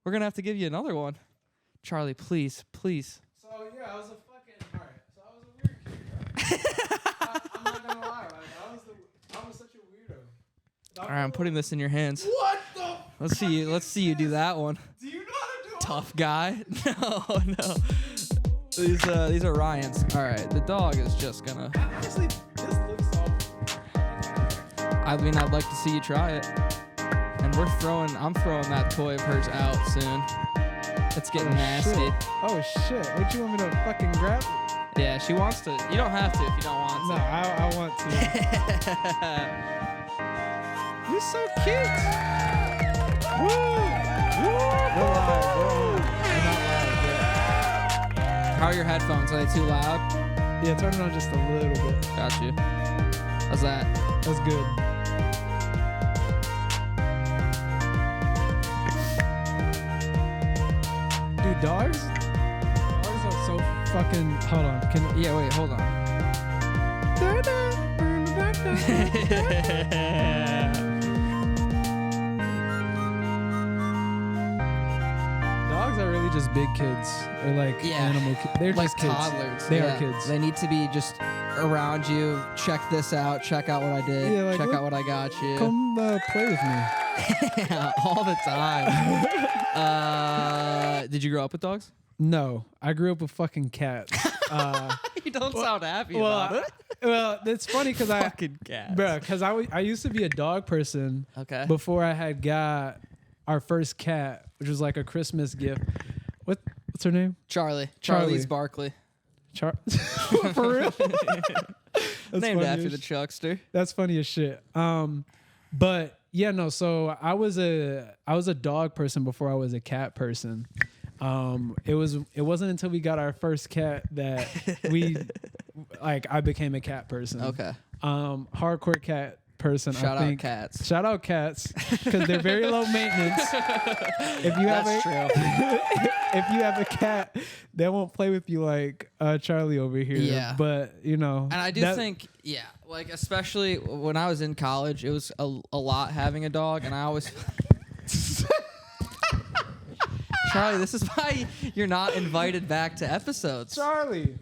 We're gonna have to give you another one. Charlie, please. So yeah, I was a fucking alright. So I was a weird kid. I'm not gonna lie. I was such a weirdo. All right, I'm putting this in your hands. What the? Let's see you do that one. Do you know how to do it? Tough guy. No. These are Ryan's. All right, the dog is just gonna. Honestly, this looks soft. I mean, I'd like to see you try it. And I'm throwing that toy of hers out soon. It's getting nasty. Shit. Oh shit! What you want me to fucking grab? Yeah, she wants to. You don't have to if you don't want No, to. I want to. You're so cute. Woo! We're live. We're not live yet. How are your headphones? Are they too loud? Yeah, turn it on just a little bit. Got you. How's that? That's good. Dude, dogs are so fucking. Hold on. Yeah, wait, hold on. Dogs are really just big kids. They're like animal kids. They're like just kids. toddlers. They are kids. They need to be just around you. Check this out. Check out what I did. Yeah, like, check look, out what I got you. Come play with me. Yeah, all the time. Did you grow up with dogs? No, I grew up with fucking cats. You don't sound happy about it. Well, it's funny because Fucking cats. because I used to be a dog person. Okay. Before I had got our first cat, which was like a Christmas gift. What's her name? Charlie. Charlie. Charlie's Barkley. For real? That's Named funny after as the Chuckster. That's funny as shit. But yeah, no. So I was a dog person before I was a cat person. It wasn't until we got our first cat that I became a cat person. Okay. Hardcore cat person. Shout I think. out cats. Shout out cats because they're very low maintenance. If you have if you have a cat, they won't play with you like Charlie over here. Yeah. But And I do think, like especially when I was in college, it was a lot having a dog, and I always. Charlie, this is why you're not invited back to episodes. Charlie.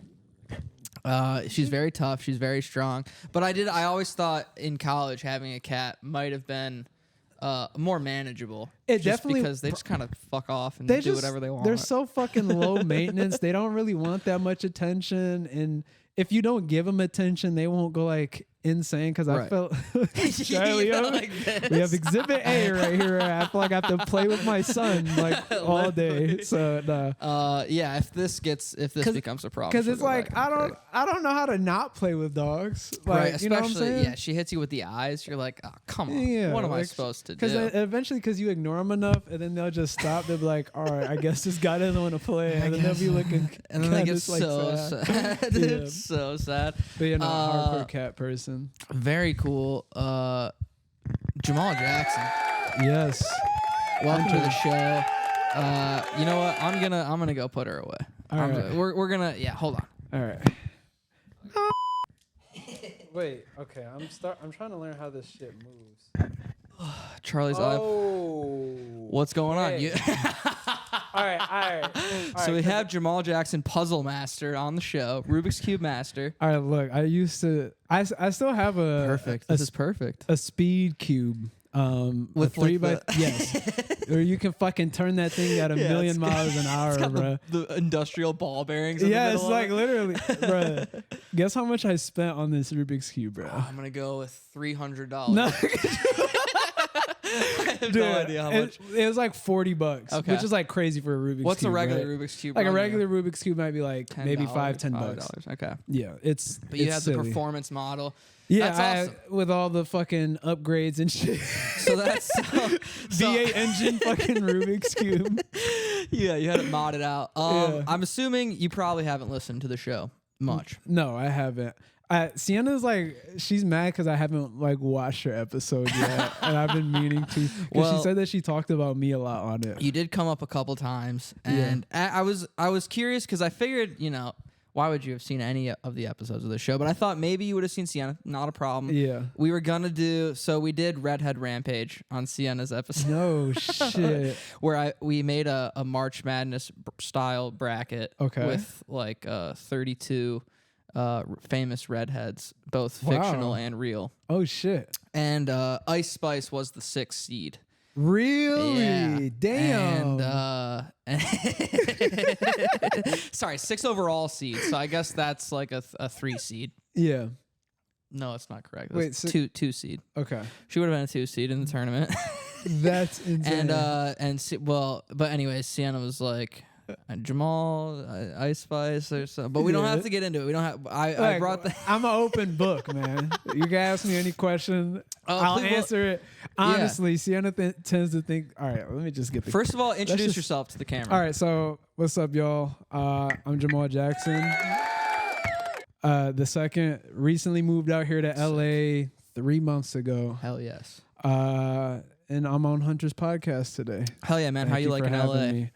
She's very tough. She's very strong. But I always thought in college having a cat might have been more manageable. It just definitely because they just kind of fuck off and they do whatever they want. They're so fucking low maintenance. They don't really want that much attention, and if you don't give them attention, they won't go like insane. Because I felt Charlie, like we have Exhibit A right here. I feel like I have to play with my son like all day. So yeah, if this becomes a problem, because it's like I don't know how to not play with dogs. Like, right, especially you know what I'm saying? Yeah, she hits you with the eyes. You're like, oh, come on, Yeah, what am I supposed to do? Because eventually, because you ignore them enough, and then they'll just stop. They'll be like, all right, I guess this guy doesn't want to play, and then they'll be looking, and then they get like so sad. It's so sad. But you're not a hardcore cat person. Very cool. Jamal Jackson. Yes. Welcome to the show. You know what? I'm gonna go put her away. All right. We're gonna hold on. All right. Wait. Okay. I'm trying to learn how this shit moves. Charlie's up. What's going on? You All right. So we have Jamal Jackson, Puzzle Master, on the show. Rubik's Cube Master. All right. Look, I still have a Perfect. This is perfect. a speed cube. With a 3 like by yes, or you can fucking turn that thing at a million miles an hour, it's got bro. the industrial ball bearings. In the Yeah, middle it's like of it. literally, bro. Guess how much I spent on this Rubik's cube, bro? I'm gonna go with $300. No, I have dude, no idea how much. it was like $40, Okay. which is like crazy for a Rubik's What's cube. a regular right? Rubik's Cube? Like a run you? regular Rubik's cube might be like $10, maybe $5-10. Okay. Yeah, it's But you it's have silly. the performance model. Yeah, That's awesome. with all the fucking upgrades and shit. So that's V8 engine fucking Rubik's cube. Yeah, you had it modded out. Yeah. I'm assuming you probably haven't listened to the show much. No, I haven't. Sienna's like, she's mad because I haven't like watched her episode yet, and I've been meaning to. Because she said that she talked about me a lot on it. You did come up a couple times, and I was curious because I figured, why would you have seen any of the episodes of the show? But I thought maybe you would have seen Sienna. Not a problem. Yeah. We were gonna do so. We did Redhead Rampage on Sienna's episode. No shit. Where we made a March Madness style bracket. Okay. With like 32 famous redheads, both Wow. fictional and real. Oh shit. And Ice Spice was the 6th seed. Really? Yeah. Damn. And sorry, 6 overall seed. So I guess that's like a 3 seed. Yeah. No, it's not correct. Wait, That's two seed. Okay. She would have been a 2 seed in the tournament. That's insane. But anyways, Sienna was like Jamal, Ice Spice, or something. But we don't have to get into it. We don't have. I brought the. I'm an open book, man. You can ask me any question. I'll answer it. Honestly, Sienna tends to think. All right, let me just get the. First of all, introduce yourself to the camera. All right, so what's up, y'all? I'm Jamal Jackson. The second, recently moved out here to LA 3 months ago. Hell yes. And I'm on Hunter's podcast today. Hell yeah, man. How you liking LA? Me.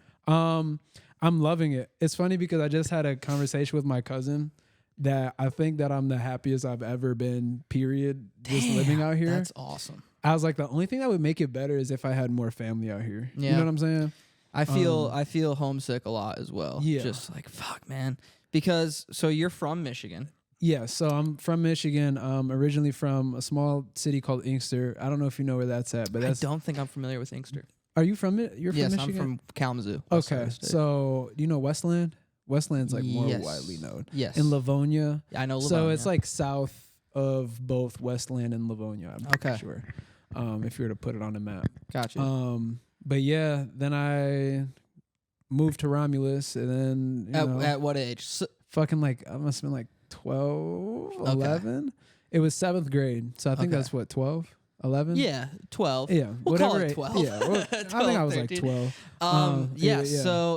I'm loving it. It's funny because I just had a conversation with my cousin that I think that I'm the happiest I've ever been, period. Just living out here. That's awesome. I was like, the only thing that would make it better is if I had more family out here. Yeah. You know what I'm saying? I feel homesick a lot as well. Yeah. Just like, fuck, man. Because, so you're from Michigan. Yeah, so I'm from Michigan, originally from a small city called Inkster. I don't know if you know where that's at, but I don't think I'm familiar with Inkster. Are you from it? You're from Michigan? Yes, I'm from Kalamazoo. Okay, so do you know Westland? Westland's like more Yes. widely known. Yes. In Livonia. I know Livonia. So it's like south of both Westland and Livonia, I'm pretty Okay. sure. If you were to put it on a map. Gotcha. But yeah, then I moved to Romulus, and then you know, at what age? fucking like I must have been like 12, 11. It was 7th grade, so I think Okay. that's what 12, 11. Yeah, 12. Yeah, We'll whatever. call it 12. Yeah, well, I think I was 13. like 12. Yeah. yeah.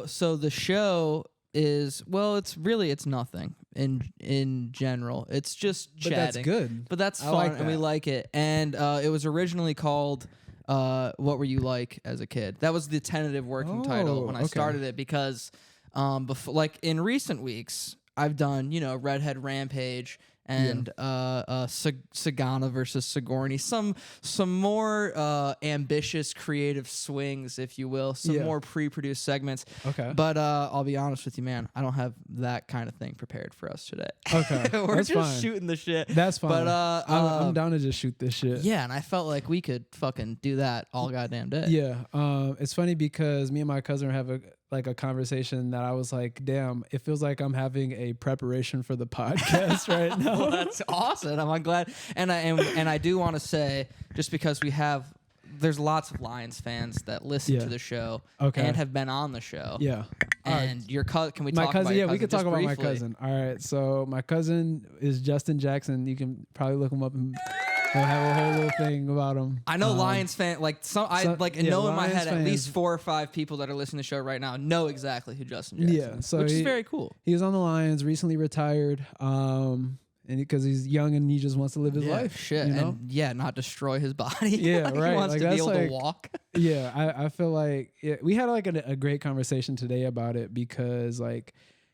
So the show is it's nothing in general. It's just But chatting. that's good. But that's I fun, like and we that. like it. And it was originally called "What Were You Like as a Kid?" That was the tentative working title when I okay. started it because, before, like in recent weeks, I've done Redhead Rampage and Sagana versus Sigourney, some more ambitious creative swings, if you will, some more pre-produced segments. Okay. But I'll be honest with you, man, I don't have that kind of thing prepared for us today. Okay, We're that's just fine. shooting the shit. That's fine. But I'm down to just shoot this shit. yeah, and I felt like we could fucking do that all goddamn day. Yeah. It's funny because me and my cousin have a conversation that I was like, damn, it feels like I'm having a preparation for the podcast right now. Well, that's awesome. I'm glad, and I do want to say, just because there's lots of Lions fans that listen to the show and have been on the show. Yeah. And your cousin, can we My talk cousin, about your yeah, we cousin could talk just about my briefly? cousin. All right. So my cousin is Justin Jackson. You can probably look him up and he'll have a whole little thing about him. I know Lions fan, know in my Lions head at fans. least 4 or 5 people that are listening to the show right now know exactly who Justin Jackson Yeah, is, so which is very cool. He was on the Lions, recently retired, and because he's young and he just wants to live his life. Shit, you know? and not destroy his body. Yeah, Like, right. He wants Like, to be that's able to like- walk. Yeah, I feel like we had like a great conversation today about it because like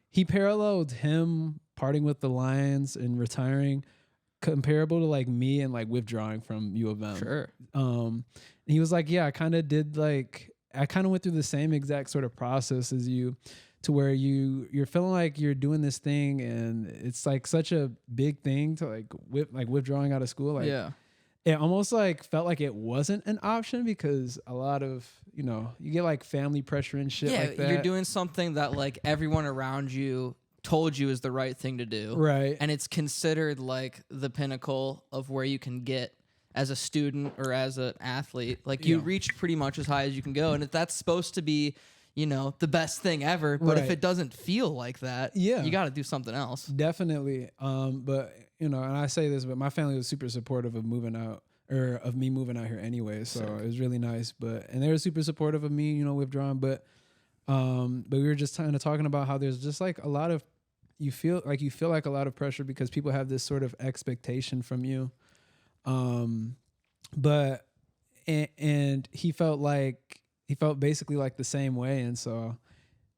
he paralleled him parting with the Lions and retiring comparable to like me and like withdrawing from U of M. Sure. He was like, yeah, I kind of went through the same exact sort of process as you, to where you're feeling like you're doing this thing and it's like such a big thing to like withdrawing out of school. Like, Yeah. it almost like felt like it wasn't an option because a lot of, you get like family pressure and shit like that. You're doing something that like everyone around you told you is the right thing to do. Right. And it's considered like the pinnacle of where you can get as a student or as an athlete. Like you reach pretty much as high as you can go. And if that's supposed to be, the best thing ever, but if Right. it doesn't feel like that, you got to do something else. Definitely. But and I say this, but my family was super supportive of moving out or of me moving out here anyway. So it was really nice. And they were super supportive of me, withdrawing. But we were just kind of talking about how there's just like a lot of, you feel like a lot of pressure because people have this sort of expectation from you. But he felt basically like the same way. And so,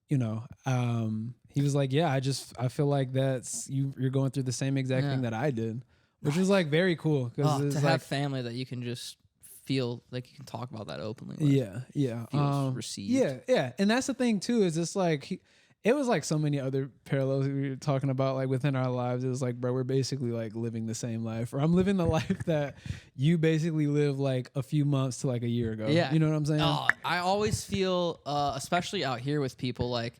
he he was like, yeah, I feel like that's you're going through the same exact thing that I did, which was like very cool because to have family that you can just feel like you can talk about that openly with. Yeah. Feels received. Yeah. And that's the thing too, is it's like it was like so many other parallels we were talking about like within our lives. It was like, bro, we're basically like living the same life, or I'm living the life that you basically lived like a few months to like a year ago. Yeah. You know what I'm saying? I always feel, especially out here with people, like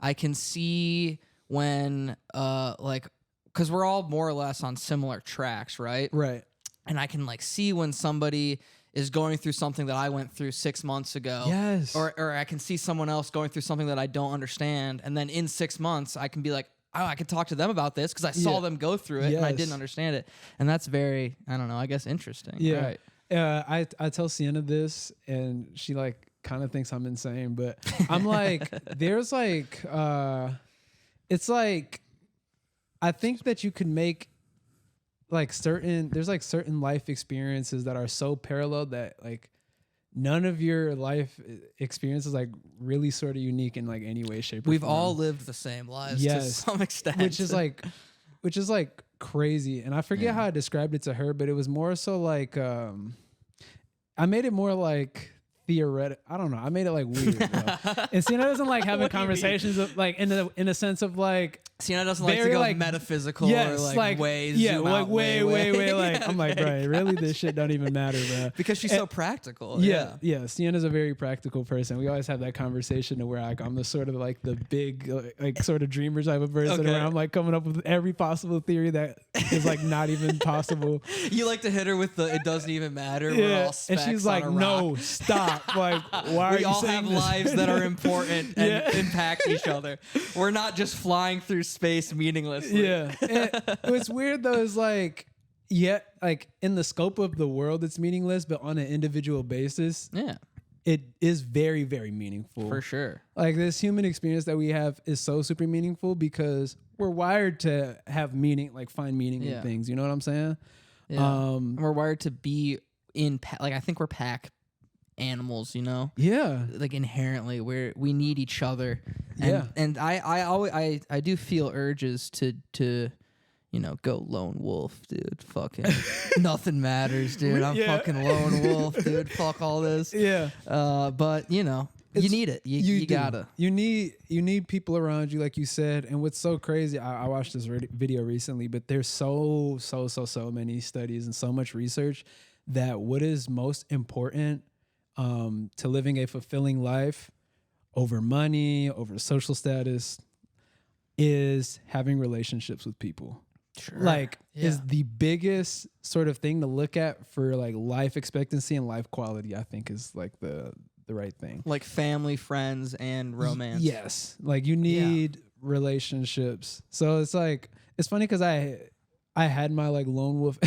I can see when like, because we're all more or less on similar tracks, right? Right. And I can like see when somebody is going through something that I went through 6 months ago. Yes. Or I can see someone else going through something that I don't understand. And then in 6 months, I can be like, oh, I could talk to them about this because I saw them go through it and I didn't understand it. And that's very, I don't know, I guess interesting. Yeah. Right. I tell Sienna this and she like kind of thinks I'm insane, but I'm like, there's like, it's like, I think that you can make like there's like certain life experiences that are so parallel that like none of your life experiences like really sort of unique in like any way, shape, or We've form. all lived the same lives to some extent. Which is like crazy. And I forget how I described it to her, but it was more so like I made it more like theoretical. I don't know. I made it like weird. And Sienna doesn't like having conversations of, like in a sense of like Sienna doesn't like to go like metaphysical or like way way like I'm like, bro, really this shit don't even matter, bro. Because she's so practical. Yeah. Sienna's a very practical person. We always have that conversation to where like I'm the sort of like the big like sort of dreamer type of person where I'm like coming up with every possible theory that is like not even possible. You like to hit her with the it doesn't even matter. We're all and she's like, no, stop. Like, why are we you all saying have this? lives that are important and impact each other. We're not just flying through space meaninglessly. Yeah. What's weird though is like, like in the scope of the world, it's meaningless, but on an individual basis, it is very, very meaningful. For sure. Like this human experience that we have is so super meaningful because we're wired to have meaning, like find meaning in things. You know what I'm saying? Yeah. We're wired to be like, I think we're pack animals, you know? Yeah. Like inherently we need each other. And I always do feel urges to you know, go lone wolf, dude. Fucking nothing matters, dude. I'm fucking lone wolf, dude. Fuck all this. Yeah. But you know, you need it. You gotta. You need people around you, like you said. And what's so crazy, I watched this video recently, but there's so many studies and so much research that what is most important to living a fulfilling life over money, over social status, is having relationships with people. Sure. Like is the biggest sort of thing to look at for like life expectancy and life quality, I think is like the right thing. Like family, friends, and romance. Yes. Like you need relationships. So it's like, it's funny because I had my like lone wolf.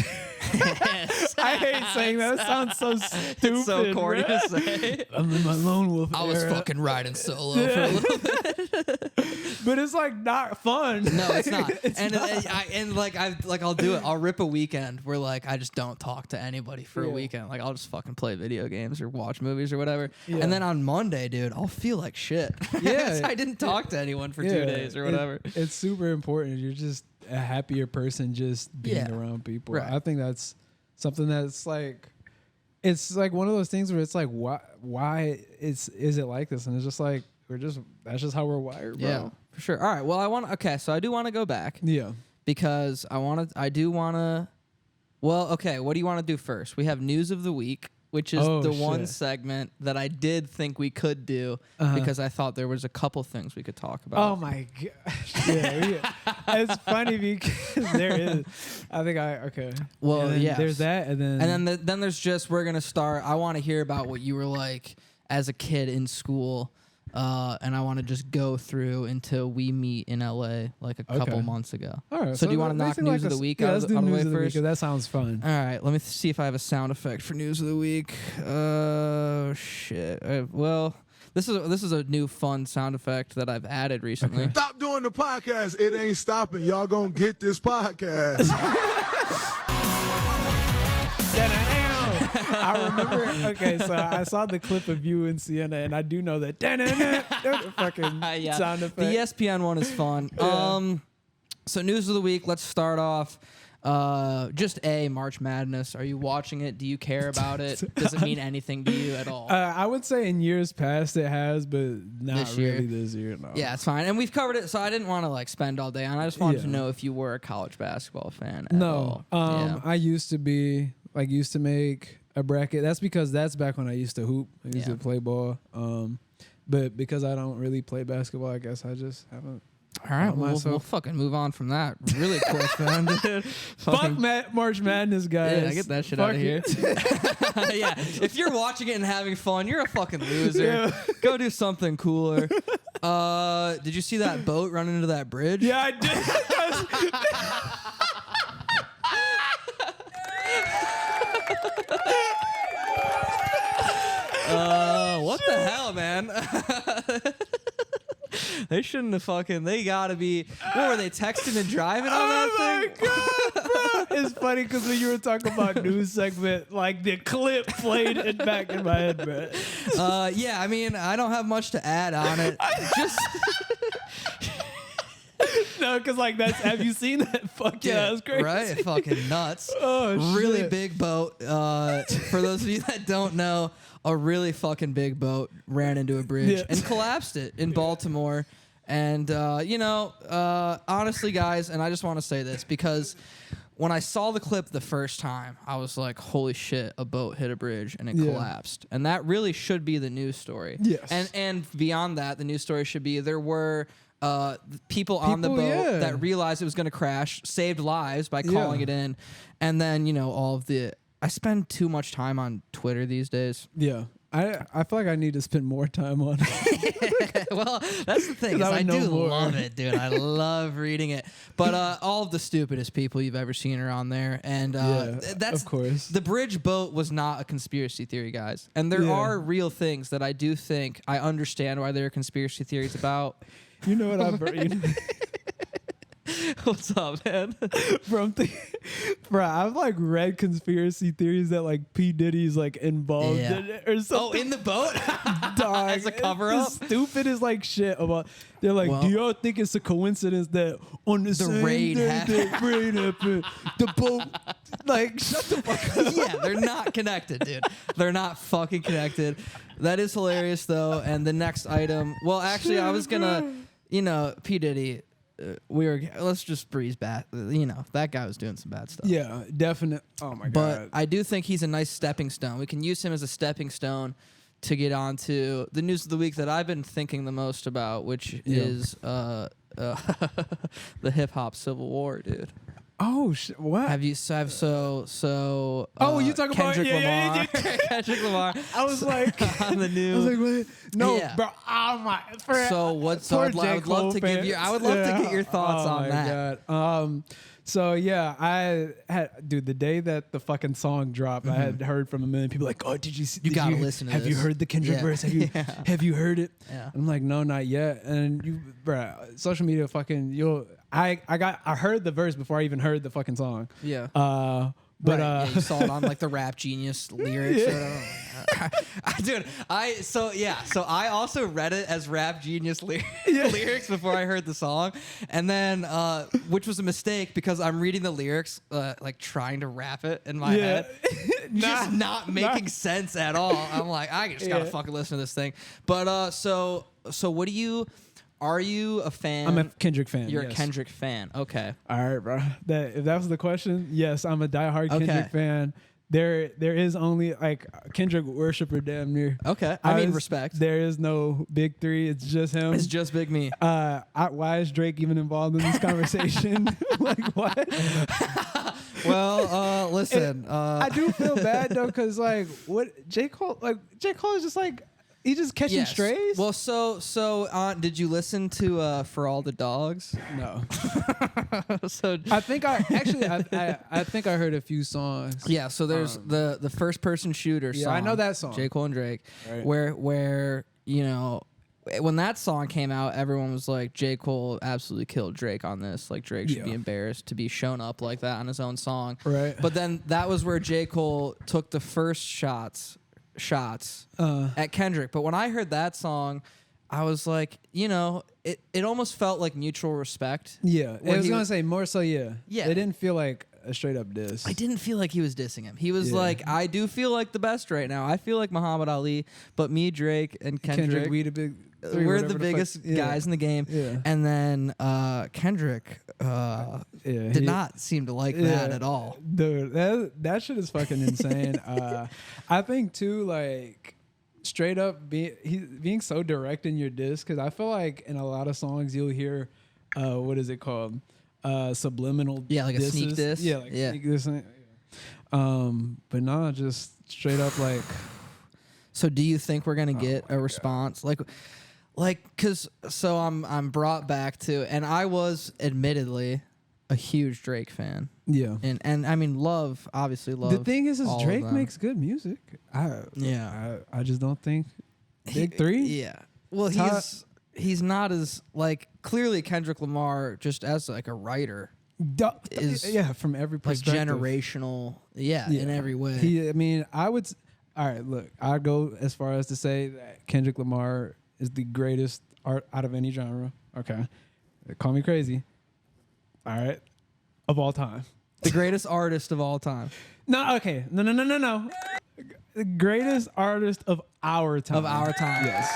I hate saying that. It sounds so stupid. It's so corny to say. I'm in my lone wolf I was era. fucking riding solo for a little bit. But it's like not fun. No, it's not. I'll do it. I'll rip a weekend where like I just don't talk to anybody for a weekend. Like I'll just fucking play video games or watch movies or whatever. Yeah. And then on Monday, dude, I'll feel like shit. Yeah. I didn't talk to anyone for 2 days or whatever. It's super important. You're just a happier person just being around people. Right. I think that's something that's like, it's like one of those things where it's like, why is it like this? And it's just like, that's just how we're wired, bro. Yeah, for sure. All right. Well, so I do want to go back. Yeah. Because well, okay, what do you want to do first? We have news of the week, which is one segment that I did think we could do because I thought there was a couple things we could talk about. Oh my gosh. Yeah. It's funny because there is. I think okay. Well, yeah. There's that, and then there's just, we're gonna start. I want to hear about what you were like as a kid in school. And I want to just go through until we meet in LA like a couple months ago. All right. So do you want to knock news of the week out of the way first? That sounds fun. All right. Let me see if I have a sound effect for news of the week. Oh shit. Well, this is a new fun sound effect that I've added recently. Okay. Stop doing the podcast. It ain't stopping. Y'all gonna get this podcast. I remember. Okay, so I saw the clip of you and Sienna, and I do know that fucking sound effect. The ESPN one is fun. Yeah. So news of the week. Let's start off. Just March Madness. Are you watching it? Do you care about it? Does it mean anything to you at all? I would say in years past it has, but not This year? really this year. No. Yeah, it's fine. And we've covered it, so I didn't want to like spend all day on it. I just wanted to know if you were a college basketball fan at all. I used to be used to make a bracket. That's because that's back when I used to hoop. I used to play ball. But because I don't really play basketball, I guess I just haven't. All right, we'll fucking move on from that really quick, man, dude. Fuck March Madness, guys. Yeah, get that shit out of here. Yeah, if you're watching it and having fun, you're a fucking loser. Yeah. Go do something cooler. Did you see that boat run into that bridge? Yeah, I did. What the hell, man? They shouldn't have fucking. They gotta be. What were they texting and driving on that thing? Oh my god, bro! It's funny because when you were talking about news segment, like the clip played it back in my head, bro. Yeah, I mean, I don't have much to add on it. Just no, because like that's. Have you seen that? Fuck yeah, that was crazy. Right? Fucking nuts. Oh, really shit. big boat. For those of you that don't know, a really fucking big boat ran into a bridge and collapsed it in Baltimore. And, honestly, guys, and I just want to say this because when I saw the clip the first time, I was like, holy shit, a boat hit a bridge and it collapsed. And that really should be the news story. Yes. And beyond that, the news story should be there were people on the boat that realized it was going to crash, saved lives by calling it in. And then, all of the... I spend too much time on Twitter these days. Yeah. I feel like I need to spend more time on it. Well, that's the thing. Is I do love it, dude. I love reading it. But all of the stupidest people you've ever seen are on there. And that's of course. The bridge boat was not a conspiracy theory, guys. And there are real things that I do think I understand why there are conspiracy theories about. You know what I've heard? What's up, man? Bro, I've like read conspiracy theories that like P. Diddy's like involved in it or something. Oh, in the boat? Dog, as a cover up? The stupidest like shit about. They're like, do y'all think it's a coincidence that on the same raid day happened? that raid happened, the boat like shut the fuck up? Yeah, they're not connected, dude. They're not fucking connected. That is hilarious though. And the next item. Well, actually, I was gonna, P. Diddy. Let's just breeze back. That guy was doing some bad stuff. Yeah, definitely. Oh my god. But I do think he's a nice stepping stone. We can use him as a stepping stone to get on to the news of the week that I've been thinking the most about, which is the hip hop civil war, dude. Oh what? Have you so? Oh, you talking about Kendrick Lamar? Kendrick Lamar. I was like on the news. I was like, wait, no, Yeah. bro. Oh my. So what? So I would love to give you. I would love to get your thoughts on that. God. So yeah, I had the day that the fucking song dropped, I had heard from a million people like, oh, did you see? You gotta listen to Have you this. heard the Kendrick verse? Have you heard it? Yeah. I'm like, no, not yet. And social media fucking I heard the verse before I even heard the fucking song. Yeah. But right, you saw it on like the Rap Genius lyrics. Dude, so I also read it as Rap Genius lyrics before I heard the song, and then which was a mistake because I'm reading the lyrics like trying to rap it in my head, just not making sense at all. I'm like, I just gotta fucking listen to this thing. But so what do you? Are you a fan? I'm a Kendrick fan. You're a Kendrick fan. Okay. All right, bro. If that was the question, yes, I'm a diehard Kendrick fan. There is only like Kendrick worshiper damn near. Okay. I mean, respect. There is no big three. It's just him. It's just Big Me. Why is Drake even involved in this conversation? Like what? Well, listen. I do feel bad though, because like what J. Cole is just like. He just catching strays? Well, so did you listen to For All the Dogs? No. So I think I think I heard a few songs. Yeah, so there's the first person shooter song. I know that song. J. Cole and Drake, Right. where when that song came out, everyone was like, J. Cole absolutely killed Drake on this. Like, Drake should be embarrassed to be shown up like that on his own song. Right. But then that was where J. Cole took the first shots at Kendrick. But when I heard that song, I was like, you know, it almost felt like mutual respect. Yeah. I was going to say more so, Yeah. It didn't feel like a straight up diss. I didn't feel like he was dissing him. He was like, I do feel like the best right now. I feel like Muhammad Ali, but me, Drake, and Kendrick we the big... we're the biggest guys in the game. Yeah. And then Kendrick did not seem to like that at all. Dude, that shit is fucking insane. I think too, like straight up being so direct in your diss, because I feel like in a lot of songs you'll hear what is it called? Subliminal like disses. a sneak diss. Yeah, like sneak diss. But nah, just straight up like. So do you think we're gonna get a response? Cause so I'm brought back to, and I was admittedly a huge Drake fan. Yeah. And I mean obviously love. The thing is all of Drake them. makes good music. I just don't think Big Three. Yeah. Well, he's not as like clearly Kendrick Lamar just as like a writer is from every like perspective. generational. In every way. All right, look, I go as far as to say that Kendrick Lamar is the greatest art out of any genre. Okay. Call me crazy. All right. Of all time. The greatest artist of all time. No, okay. No. The greatest artist of our time. Of our time. Yes.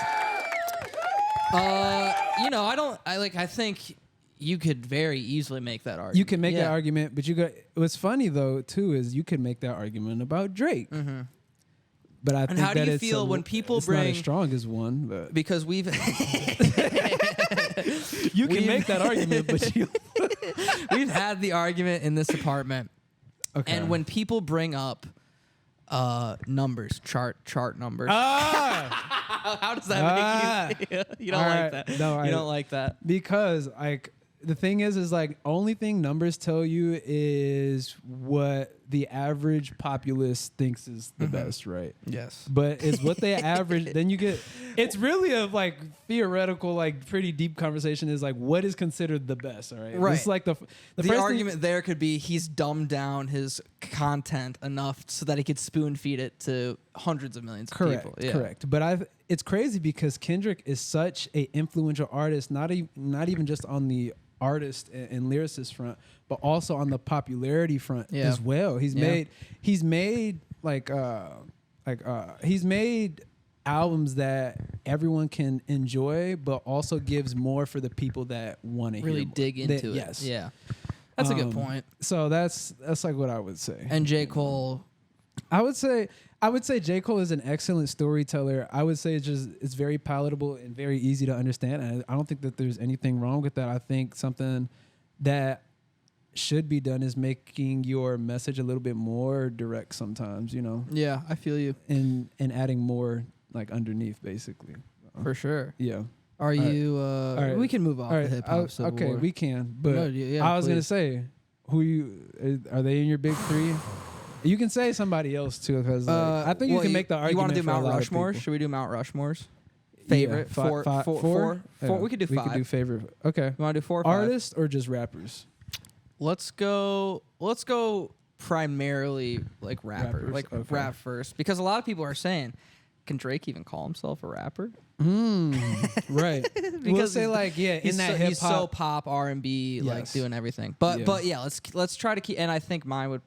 I think you could very easily make that argument. You can make that argument, but what's funny though too is you can make that argument about Drake. Mm-hmm. But I think how do you feel when people bring not as strong as one? But because we've you can make that argument, but we've had the argument in this apartment. Okay. And when people bring up numbers, chart numbers. How does that make you feel? You don't like that. No, you don't like that. Because like the thing is like only thing numbers tell you is what the average populace thinks is the best, right? Yes. But it's what they average. Then you get. It's really a like theoretical, like pretty deep conversation. Is like what is considered the best, all right? Right. It's like the argument there could be he's dumbed down his content enough so that he could spoon feed it to hundreds of millions of people. Yeah. Correct. But it's crazy because Kendrick is such a influential artist. Not even just on the artist and lyricist front, but also on the popularity front as well. He's made albums that everyone can enjoy, but also gives more for the people that want to really dig into it. Yes. Yeah. That's a good point. So that's like what I would say. And J. Cole, I would say J. Cole is an excellent storyteller. I would say it's very palatable and very easy to understand. And I don't think that there's anything wrong with that. I think something that should be done is making your message a little bit more direct sometimes, you know? Yeah, I feel you. And adding more like underneath basically. For sure. Yeah. Are you we can move off the hip hop. Okay, we can. But I was gonna say, are they in your big three? You can say somebody else too, because I think you can make the argument. You want to do Mount Rushmore? Should we do Mount Rushmore's? Favorite four. Yeah. We could do five. We could do favorite. Okay. You want to do 4 or 5? Artists or just rappers? Let's go primarily like rappers. Like rap first, because a lot of people are saying, can Drake even call himself a rapper? Right. Because we'll say like in that hip hop. He's so pop R&B, like doing everything. But let's try to keep. And I think mine would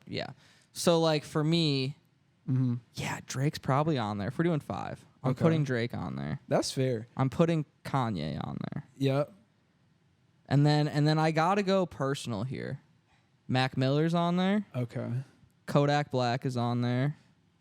So like for me, Drake's probably on there. If we're doing 5, I'm putting Drake on there. That's fair. I'm putting Kanye on there. Yep. And then I gotta go personal here. Mac Miller's on there. Okay. Kodak Black is on there.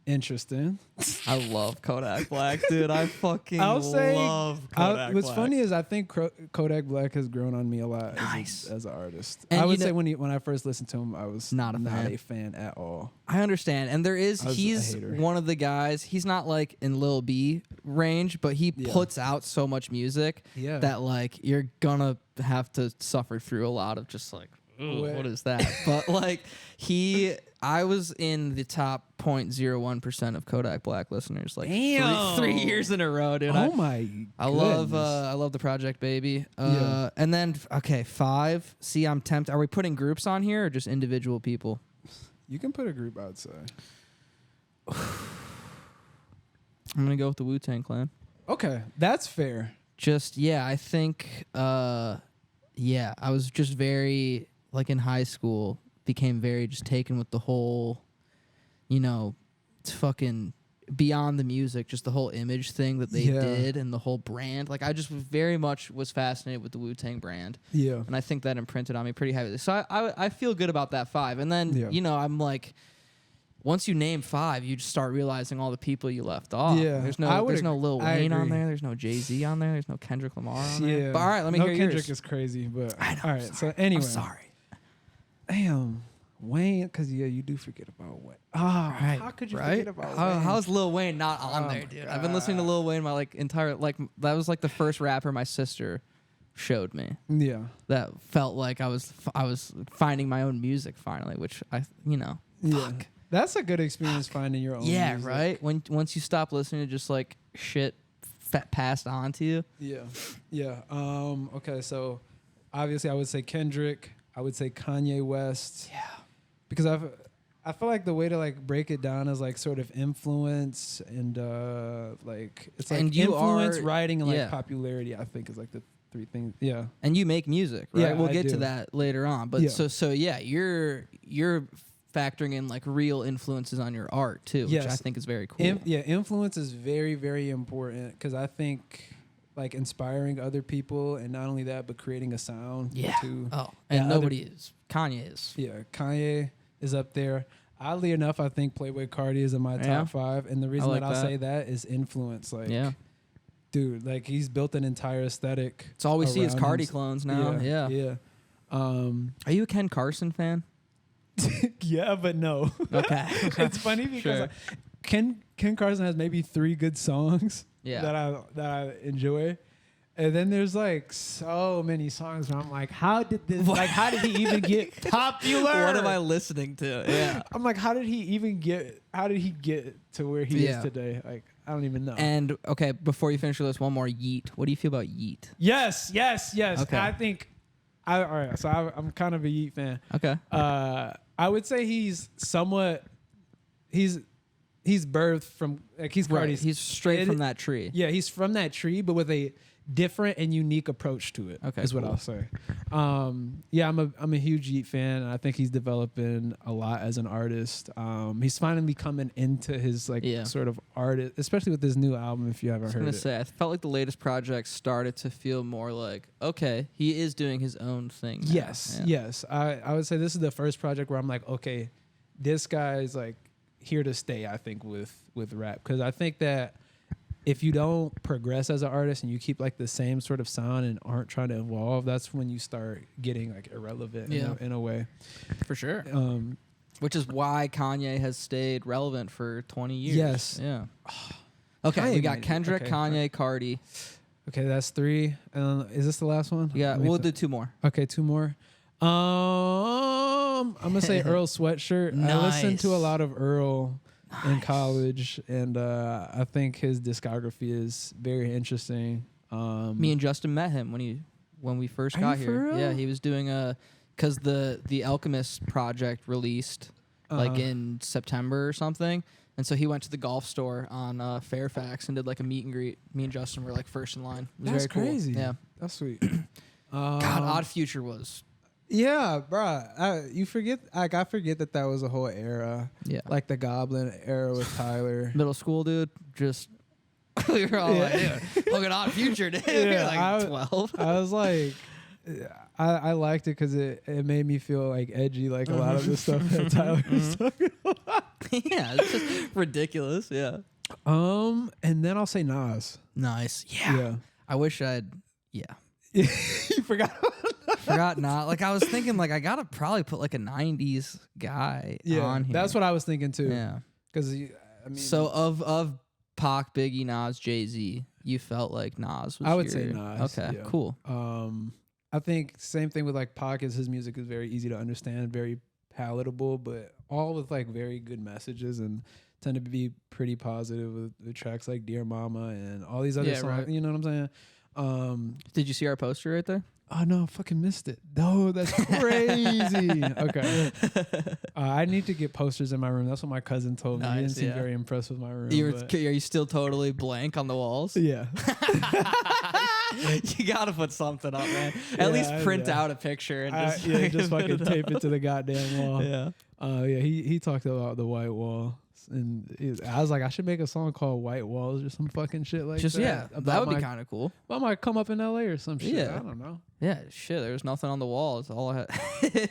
Interesting. I love Kodak Black, dude. I fucking love Kodak Black. What's funny is I think Kodak Black has grown on me a lot as an artist. And I would say when I first listened to him, I was not a fan at all. I understand. And he's one of the guys, he's not like in Lil B range, but he puts out so much music that like you're gonna have to suffer through a lot of just like what is that? But like I was in the top 0.01% of Kodak Black listeners like three years in a row, dude. I love the project, baby. And then 5. See, I'm tempted. Are we putting groups on here or just individual people? You can put a group outside. I'm gonna go with the Wu-Tang Clan. Okay, that's fair. I think I was just very like in high school became very just taken with the whole, it's fucking beyond the music, just the whole image thing that they did and the whole brand. Like I just very much was fascinated with the Wu-Tang brand. Yeah. And I think that imprinted on me pretty heavily. So I feel good about that 5. And then, I'm like, once you name 5, you just start realizing all the people you left off. Yeah. There's no Lil Wayne on there. There's no Jay-Z on there. There's no Kendrick Lamar on there. But all right, let me hear Kendrick yours. is crazy, but I know. All right, so anyway. I'm sorry. Damn. Wayne, because you do forget about Wayne. How could you forget about Wayne? How's Lil Wayne not on there, dude? God. I've been listening to Lil Wayne my entire that was like the first rapper my sister showed me. Yeah. That felt like I was finding my own music finally, which fuck. That's a good experience finding your own music. Yeah, right? Once you stop listening to just like shit passed on to you. Yeah. Yeah. Okay, so obviously I would say Kendrick. I would say Kanye West. Yeah. Because I feel like the way to like break it down is like sort of influence and like it's like influence, writing, and like popularity. I think is like the 3 things. Yeah. And you make music, right? Yeah, we'll get to that later on. But you're factoring in like real influences on your art too, which I think is very cool. Influence is very, very important because I think like inspiring other people and not only that, but creating a sound too. Oh, and nobody is. Kanye is. Yeah, Kanye is up there. Oddly enough, I think Playboi Carti is in my top 5, and the reason I'll say that is influence. Like, dude, like he's built an entire aesthetic. It's all we see is Carti clones now. Yeah. Are you a Ken Carson fan? Yeah, but no. Okay. It's funny because like, Ken Carson has maybe 3 good songs that I enjoy. And then there's like so many songs where I'm like, how did he even get popular? What am I listening to? Yeah. I'm like, how did he get to where he is today? Like, I don't even know. And okay, before you finish with this, one more Yeet. What do you feel about Yeet? Yes. Okay. I think all right, so I'm kind of a Yeet fan. Okay. I would say he's birthed from like he's Carti's. He's straight from that tree. Yeah, he's from that tree, but with a different and unique approach to it. Okay, is what I'll say. I'm a huge Yeet fan, and I think he's developing a lot as an artist. He's finally coming into his sort of art, especially with this new album. If you haven't heard it, I was gonna say I felt like the latest project started to feel more like he is doing his own thing now. Yes. I would say this is the first project where I'm like, okay, this guy's like here to stay. I think with rap, because I think that if you don't progress as an artist and you keep like the same sort of sound and aren't trying to evolve, that's when you start getting like irrelevant in a way. For sure. Which is why Kanye has stayed relevant for 20 years. Yes. Yeah. Okay, we got Kendrick, Kanye, Carti. Okay, that's 3. Is this the last one? Yeah, we'll do 2 more. Okay, 2 more. I'm gonna say Earl Sweatshirt. Nice. I listened to a lot of Earl in college, and I think his discography is very interesting. Me and Justin met him when we first got here. Yeah, he was doing because the Alchemist project released like in September or something, and so he went to the golf store on Fairfax and did like a meet and greet. Me and Justin were like first in line. It was That's very crazy. Cool. Yeah, that's sweet. God, Odd Future was. Yeah, bruh. You forget, like, I forget that was a whole era. Yeah. Like the Goblin era with Tyler. Middle school, dude. Just, we were all like, dude, look at Odd Future, dude. Yeah, like 12. I was like, I liked it because it made me feel like edgy, like a lot of the stuff that Tyler was talking about. Yeah, it's just ridiculous. Yeah. And then I'll say Nas. Nice. Yeah. I wish yeah. You forgot not like I was thinking like I gotta probably put like a 90s guy on here. That's what I was thinking too. Yeah, because so of Pac, Biggie, Nas, Jay-Z, you felt like Nas was I would say Nas. Okay, cool. I think same thing with like Pockets. His music is very easy to understand, very palatable, but all with like very good messages and tend to be pretty positive with tracks like Dear Mama and all these other songs. right. You know what I'm saying? Did you see our poster right there? Oh no, I fucking missed it. No, that's crazy. Okay. I need to get posters in my room. That's what my cousin told me. He didn't seem very impressed with my room. Are you still totally blank on the walls? Yeah. You gotta put something up, man. At least print out a picture and just fucking tape it to the goddamn wall. Yeah. Yeah. He talked about the white wall. And I was like, I should make a song called White Walls or some fucking shit like that. That would be kind of cool. I might come up in LA or some shit. Yeah. I don't know. Yeah, shit. There's nothing on the walls. All I had.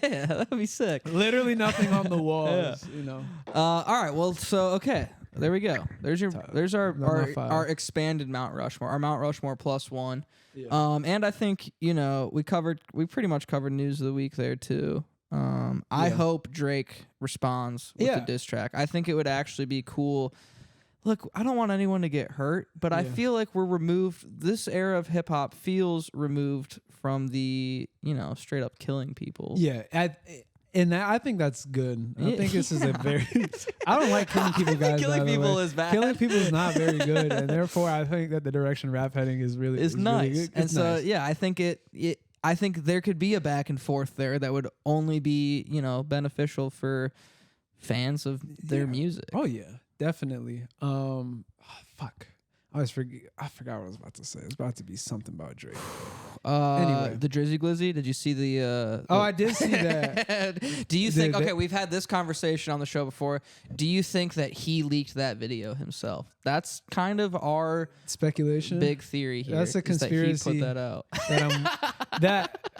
Yeah, that would be sick. Literally nothing on the walls. You know. All right. Well, so okay. There we go. There's our expanded Mount Rushmore. Our Mount Rushmore +1. Yeah. And I think we pretty much covered news of the week there too. I hope Drake responds with the diss track. I think it would actually be cool. Look, I don't want anyone to get hurt, but I feel like we're removed. This era of hip hop feels removed from the straight up killing people. Yeah, and I think that's good. I think this is a very. I don't like killing people, guys. Killing people is bad. Killing people is not very good, and therefore I think that the direction rap heading is really nice. Really and so nice. I think I think there could be a back and forth there that would only be beneficial for fans of their music. Oh yeah, definitely. Fuck. I forgot what I was about to say. It's about to be something about Drake. Anyway, the Drizzy Glizzy. Did you see the? I did see that. Do you think? Okay, we've had this conversation on the show before. Do you think that he leaked that video himself? That's kind of our speculation. Big theory here. That's a conspiracy. That he put that out.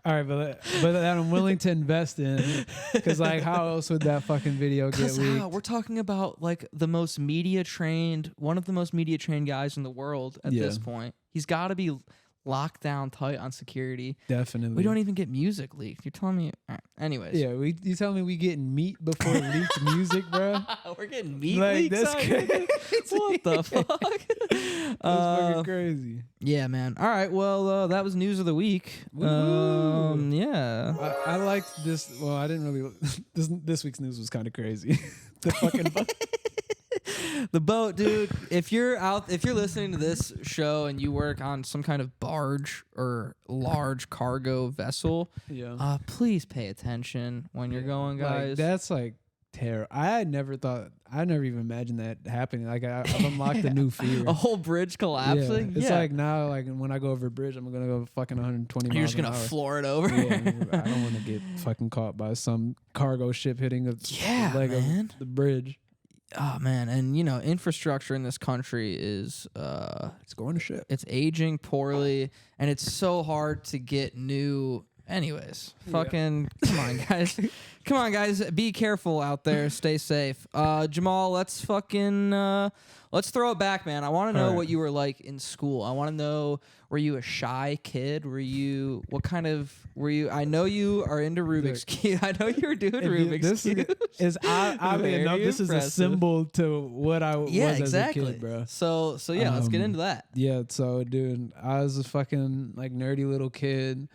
All right, but that I'm willing to invest in, because like, how else would that fucking video get leaked? We're talking about like one of the most media trained guys in the world at this point. He's got to be locked down tight on security. Definitely. We don't even get music leaked. You're telling me? Anyways. Yeah, you telling me we getting meat before leaked music, bro? We're getting meat like, leaks. That's crazy. What the fuck? That's fucking crazy. Yeah, man. All right. Well, that was news of the week. Yeah. I liked this. Well, I didn't really. This week's news was kind of crazy. The fucking. The boat, dude. If you're listening to this show and you work on some kind of barge or large cargo vessel, please pay attention when you're going, guys. Like, that's like terror. I never even imagined that happening. Like I've unlocked a new fear. A whole bridge collapsing. It's like now, like when I go over a bridge, I'm gonna go fucking 120 miles. You're just gonna floor it over. Yeah, I don't want to get fucking caught by some cargo ship hitting the leg of the bridge. Oh man, and infrastructure in this country is it's going to shit. It's aging poorly, and it's so hard to get new. Anyways, fucking come on, guys, be careful out there, stay safe. Jamal, let's throw it back, man. I want to know what you were like in school. I want to know, were you a shy kid? I know you are into Rubik's Cube. I know you were doing Rubik's Cube. Oddly enough, this is a symbol to what I was as a kid, bro. So let's get into that. Yeah, so dude, I was a fucking like nerdy little kid.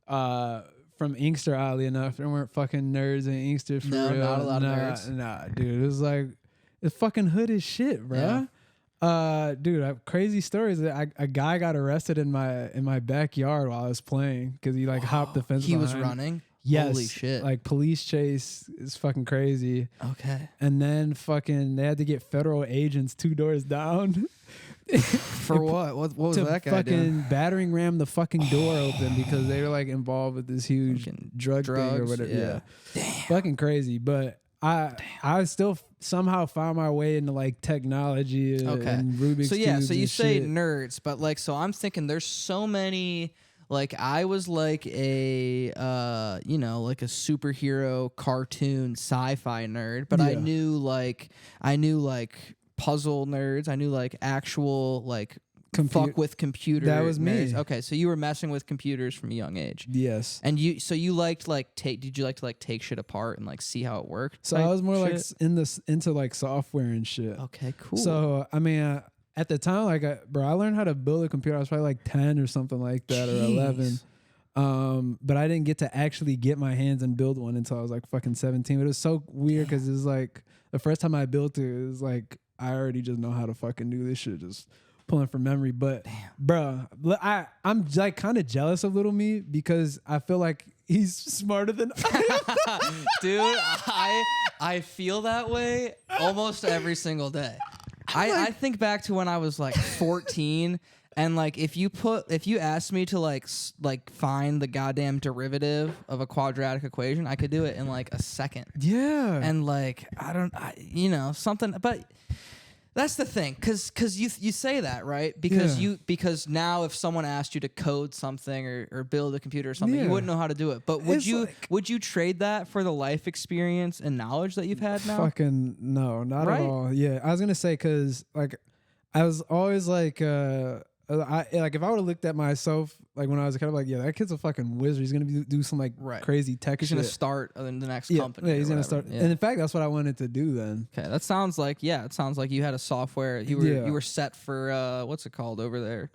From Inkster, oddly enough. There weren't fucking nerds in Inkster for real. Not a lot of nerds. Nah, dude. It was like, it's fucking hood as shit, bro. Dude, I have crazy stories. A guy got arrested in my backyard while I was playing because he like hopped the fence. He was running? Yes. Holy shit. Like police chase is fucking crazy. Okay. And then fucking they had to get federal agents 2 doors down. For what? What was that guy fucking doing? Battering ram the fucking door open because they were like involved with this huge drugs thing or whatever. Yeah. Damn. Fucking crazy. But I still somehow found my way into like technology and Rubik's Cubes. So you say shit. nerds, but like, so I'm thinking there's so many. Like I was like a like a superhero cartoon sci-fi nerd, but I knew like puzzle nerds. I knew like actual like fuck with computers. That was nerds. me. Okay, so you were messing with computers from a young age. Yes. And you liked did you like to like take shit apart and like see how it worked? So I was more like into like software and shit. Okay, cool. So I mean, at the time, like I learned how to build a computer. I was probably like 10 or something like that, or 11. But I didn't get to actually get my hands and build one until I was like fucking 17. But it was so weird because it was like the first time I built it was like I already just know how to fucking do this shit, just pulling from memory. But bro, I'm like kind of jealous of little me because I feel like he's smarter than I am. Dude, I feel that way almost every single day. I think back to when I was like 14 and like if you asked me to like find the goddamn derivative of a quadratic equation, I could do it in like a second. Yeah. And like something, but that's the thing, cause you say that, right? Because now if someone asked you to code something or build a computer or something, you wouldn't know how to do it. But would you trade that for the life experience and knowledge that you've had now? Fucking no, not at all. Yeah, I was gonna say because like I was always like if I would have looked at myself like when I was a kid, I'm like, yeah, that kid's a fucking wizard. He's gonna do some like crazy tech shit. He's gonna start in the next company. Yeah, he's gonna start. Yeah. And in fact, that's what I wanted to do then. Okay, that sounds like it sounds like you had a software. You were set for what's it called over there?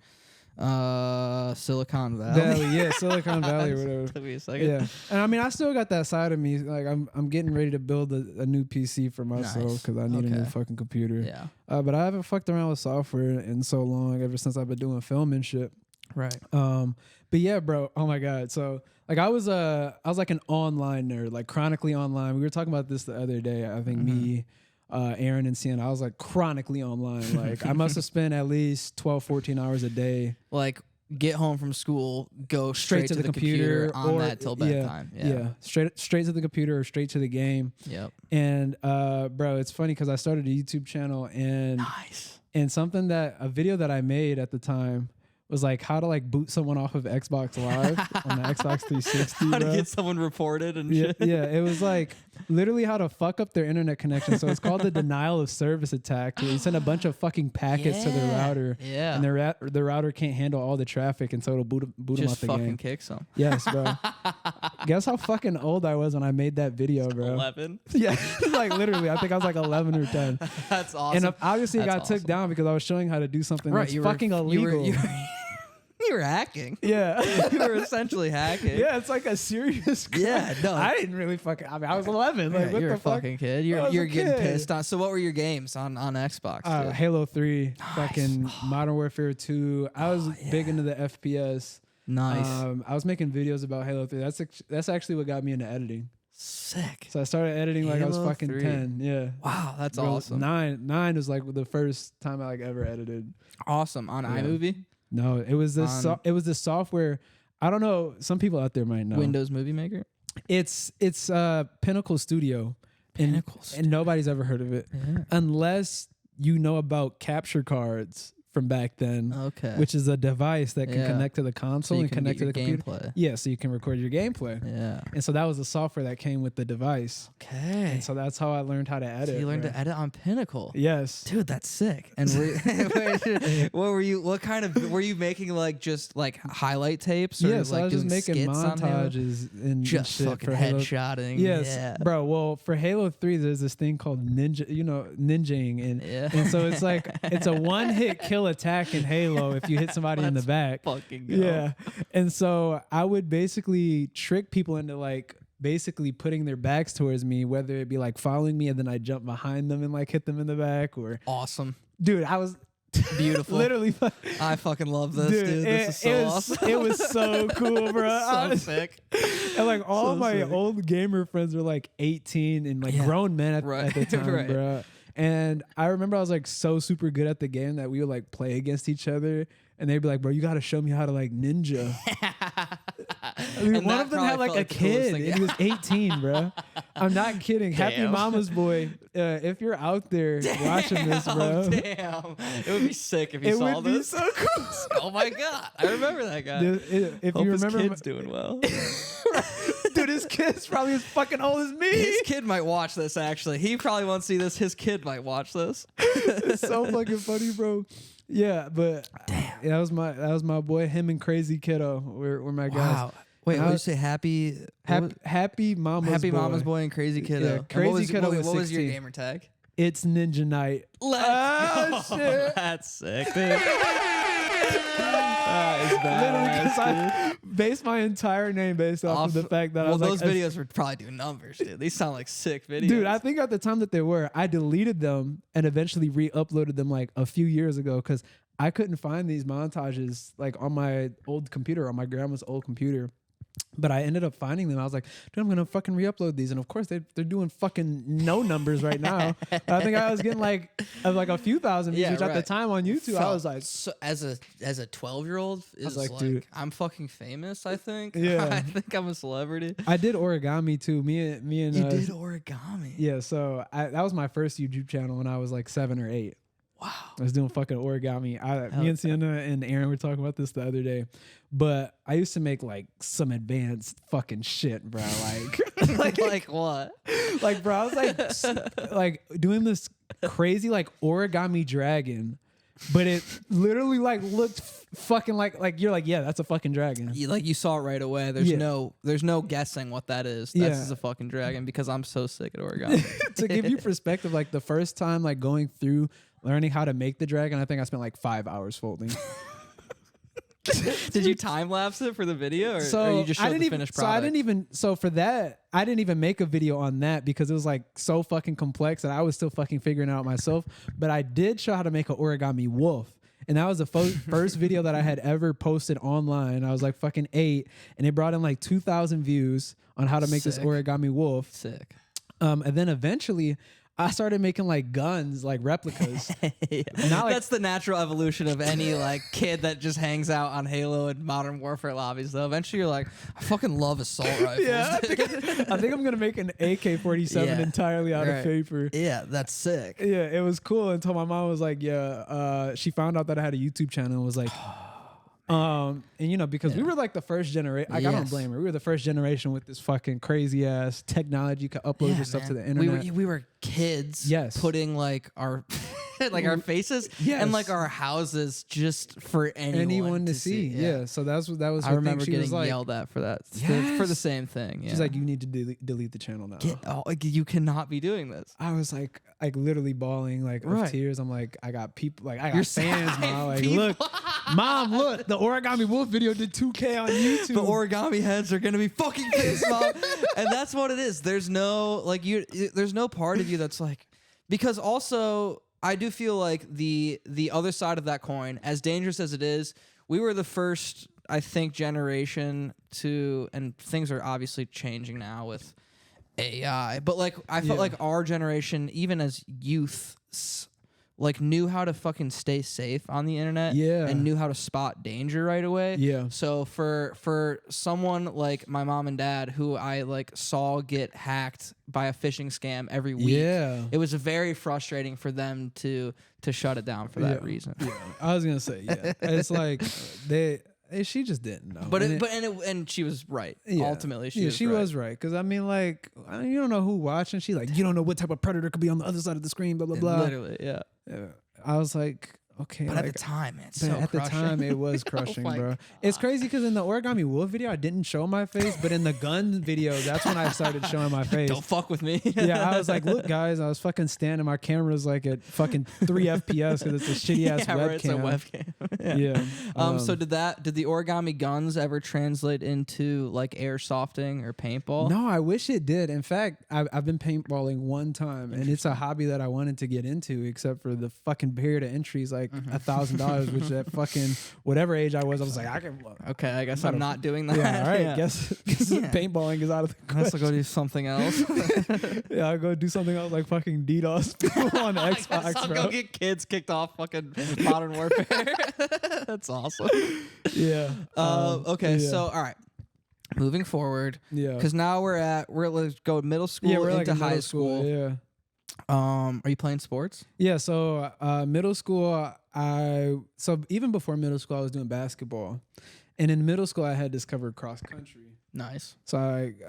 Silicon Valley. Silicon Valley or whatever. Took me a second. Yeah, and I mean, I still got that side of me. Like, I'm getting ready to build a new PC for myself because I need a new fucking computer. Yeah. But I haven't fucked around with software in so long. Ever since I've been doing film and shit. Right. But yeah, bro. Oh my god. So like I was like an online nerd, like chronically online. We were talking about this the other day. I think me, Aaron, and Sienna. I was like chronically online. Like I must have spent at least 12, 14 hours a day. Like get home from school, go straight to the computer on that till bedtime. Yeah. Straight to the computer or straight to the game. Yep. And bro, it's funny because I started a YouTube channel and a video that I made at the time was like how to like boot someone off of Xbox Live on the Xbox 360. How to get someone reported and shit. Yeah, it was like literally how to fuck up their internet connection. So it's called the denial of service attack. Where you send a bunch of fucking packets to their router, and the router can't handle all the traffic, and so it'll boot them off the game. Just fucking kicks them. Yes, bro. Guess how fucking old I was when I made that video, bro? 11. Yeah, like literally, I think I was like 11 or 10. That's awesome. And obviously, it got took down because I was showing how to do something that's fucking illegal. You were hacking. Yeah. You were essentially hacking. Yeah, it's like a serious crime. Yeah, no. I didn't really fucking... I mean, I was 11. Like, what you're the a fucking kid. You're getting pissed on. So what were your games on Xbox? Halo 3, fucking Modern Warfare 2. I was big into the FPS. Nice. I was making videos about Halo 3. That's actually what got me into editing. Sick. So I started editing like I was fucking 3. 10. Yeah. Wow, that's awesome. 9 was like the first time I like ever edited. Awesome. On iMovie? No, it was this. It was the software. I don't know. Some people out there might know. Windows Movie Maker. It's Pinnacle Studio. And nobody's ever heard of it unless you know about capture cards from back then. Okay. Which is a device that can connect to the console and connect to the computer. Gameplay. Yeah, so you can record your gameplay. Yeah. And so that was the software that came with the device. Okay. And so that's how I learned how to edit. So you learned to edit on Pinnacle. Yes. Dude, that's sick. And what kind of were you making, like just like highlight tapes? Or yes, like I was just making montages and just shit fucking for headshotting. Yes, bro. Well, for Halo 3, there's this thing called ninjaing, and so it's like it's a one-hit kill attack in Halo if you hit somebody in the back. Fucking go. Yeah. And so I would basically trick people into like basically putting their backs towards me, whether it be like following me and then I jump behind them and like hit them in the back or awesome. Dude, I was beautiful. Literally I fucking love this, dude. This is so awesome. It was so cool, bro. So sick. And like all my old gamer friends were like 18 and like grown men at the time, bro. And I remember I was like so super good at the game that we would like play against each other, and they'd be like, "Bro, you got to show me how to like ninja." I mean, one of them had like a kid, and he was 18, bro. I'm not kidding. Damn. Happy Mama's Boy. If you're out there watching this, bro. Damn. It would be sick if you saw this. It would be so cool. Oh my God. I remember that guy. Dude, if Hope you remember, his kid's doing well. Dude, his kid's probably as fucking old as me. His kid might watch this, actually. He probably won't see this. His kid might watch this. It's so fucking funny, bro. Yeah, but damn. That was my boy. Him and Crazy Kiddo were my guys. Wow. Wait, what did you say? Happy Mama's Boy and Crazy Kiddo. Yeah, Crazy Kiddo was 16. What was your gamer tag? It's Ninja Knight. Let's go. Shit. That's sick, dude. It's Literally, because bad. I based my entire name based off of the fact that I was those like, videos were probably doing numbers, dude. These sound like sick videos. dude, I think at the time that they were, I deleted them and eventually re-uploaded them like a few years ago because I couldn't find these montages like on my old computer, on my grandma's old computer. But I ended up finding them. I was like, dude, I'm going to fucking re-upload these. And of course, they're doing fucking no numbers right now. I think I was getting like a few thousand views, which at the time on YouTube, I was like... So, as a 12-year-old, is like, like, dude, I'm fucking famous, I think. Yeah. I think I'm a celebrity. I did origami too. Me and You did origami. Yeah, so that was my first YouTube channel when I was like 7 or 8. Wow. I was doing fucking origami. Me and Sienna and Aaron were talking about this the other day. But I used to make like some advanced fucking shit, bro. Like what? Like, bro, I was like doing this crazy like origami dragon, but it literally like looked fucking like you're like, yeah, that's a fucking dragon. You saw it right away. There's no guessing what that is. This is a fucking dragon because I'm so sick at origami. To give you perspective, like the first time like going through learning how to make the dragon, I think I spent like 5 hours folding. Did you time lapse it for the video, or you just showed the finished product? For that, I didn't even make a video on that because it was like so fucking complex and I was still fucking figuring it out myself. But I did show how to make an origami wolf. And that was the first video that I had ever posted online. I was like fucking 8, and it brought in like 2,000 views on how to make this origami wolf. Sick. And then eventually I started making like guns, like replicas. That's the natural evolution of any like kid that just hangs out on Halo and Modern Warfare lobbies. Though eventually you're like, I fucking love assault rifles. Yeah, I think I'm gonna make an AK-47 entirely out of paper. Yeah, that's sick. Yeah, it was cool until my mom was like, she found out that I had a YouTube channel and was like. And because we were like the first generation, I don't blame her. We were the first generation with this fucking crazy ass technology. You could upload your stuff to the internet. We were kids, putting like our like our faces and like our houses just for anyone to see. Yeah. So that was. I remember getting yelled at for that for the same thing. Yeah. She's like, you need to delete the channel now. You cannot be doing this. I was like literally bawling of tears. I'm like, I got people, like I got fans, mom. Like, look, mom, look, the origami wolf video did 2K on YouTube. The origami heads are gonna be fucking pissed, mom. And that's what it is. There's no there's no part of you that's like, because also I do feel like the other side of that coin, as dangerous as it is, we were the first, I think, generation to, and things are obviously changing now with AI, but like I felt like our generation, even as youth, like knew how to fucking stay safe on the internet, and knew how to spot danger right away. Yeah. So for someone like my mom and dad, who I like saw get hacked by a phishing scam every week, it was very frustrating for them to shut it down for that reason. Yeah. I was gonna say, it's like she just didn't know. And she was right. Ultimately, she was right. Because I mean, like, you don't know who watching. She like, you don't know what type of predator could be on the other side of the screen. Blah blah blah. Literally, yeah. I was like, okay. But like, at the time, man, the time it was crushing, bro. God. It's crazy because in the origami wolf video, I didn't show my face, but in the gun video, that's when I started showing my face. Don't fuck with me. I was like, look, guys, I was fucking standing. My camera's like at fucking 3 FPS because it's a shitty ass webcam. It's a webcam. So did the origami guns ever translate into like airsofting or paintball? No, I wish it did. In fact, I've been paintballing one time, and it's a hobby that I wanted to get into, except for the fucking barrier to entry is like $1,000, which at fucking whatever age I was like, I can. Okay, I guess I'm not doing that. Yeah, all right. Guess paintballing is out of the question. I guess I'll go do something else. I'll go do something else like fucking DDoS people on Xbox. I'll go get kids kicked off fucking Modern Warfare. That's awesome. Yeah. Okay. So all right. Moving forward. Yeah. Because now let's go middle school into high school. Yeah. Are you playing sports? Yeah, so middle school, so even before middle school, I was doing basketball, and in middle school, I had discovered cross country. Nice. So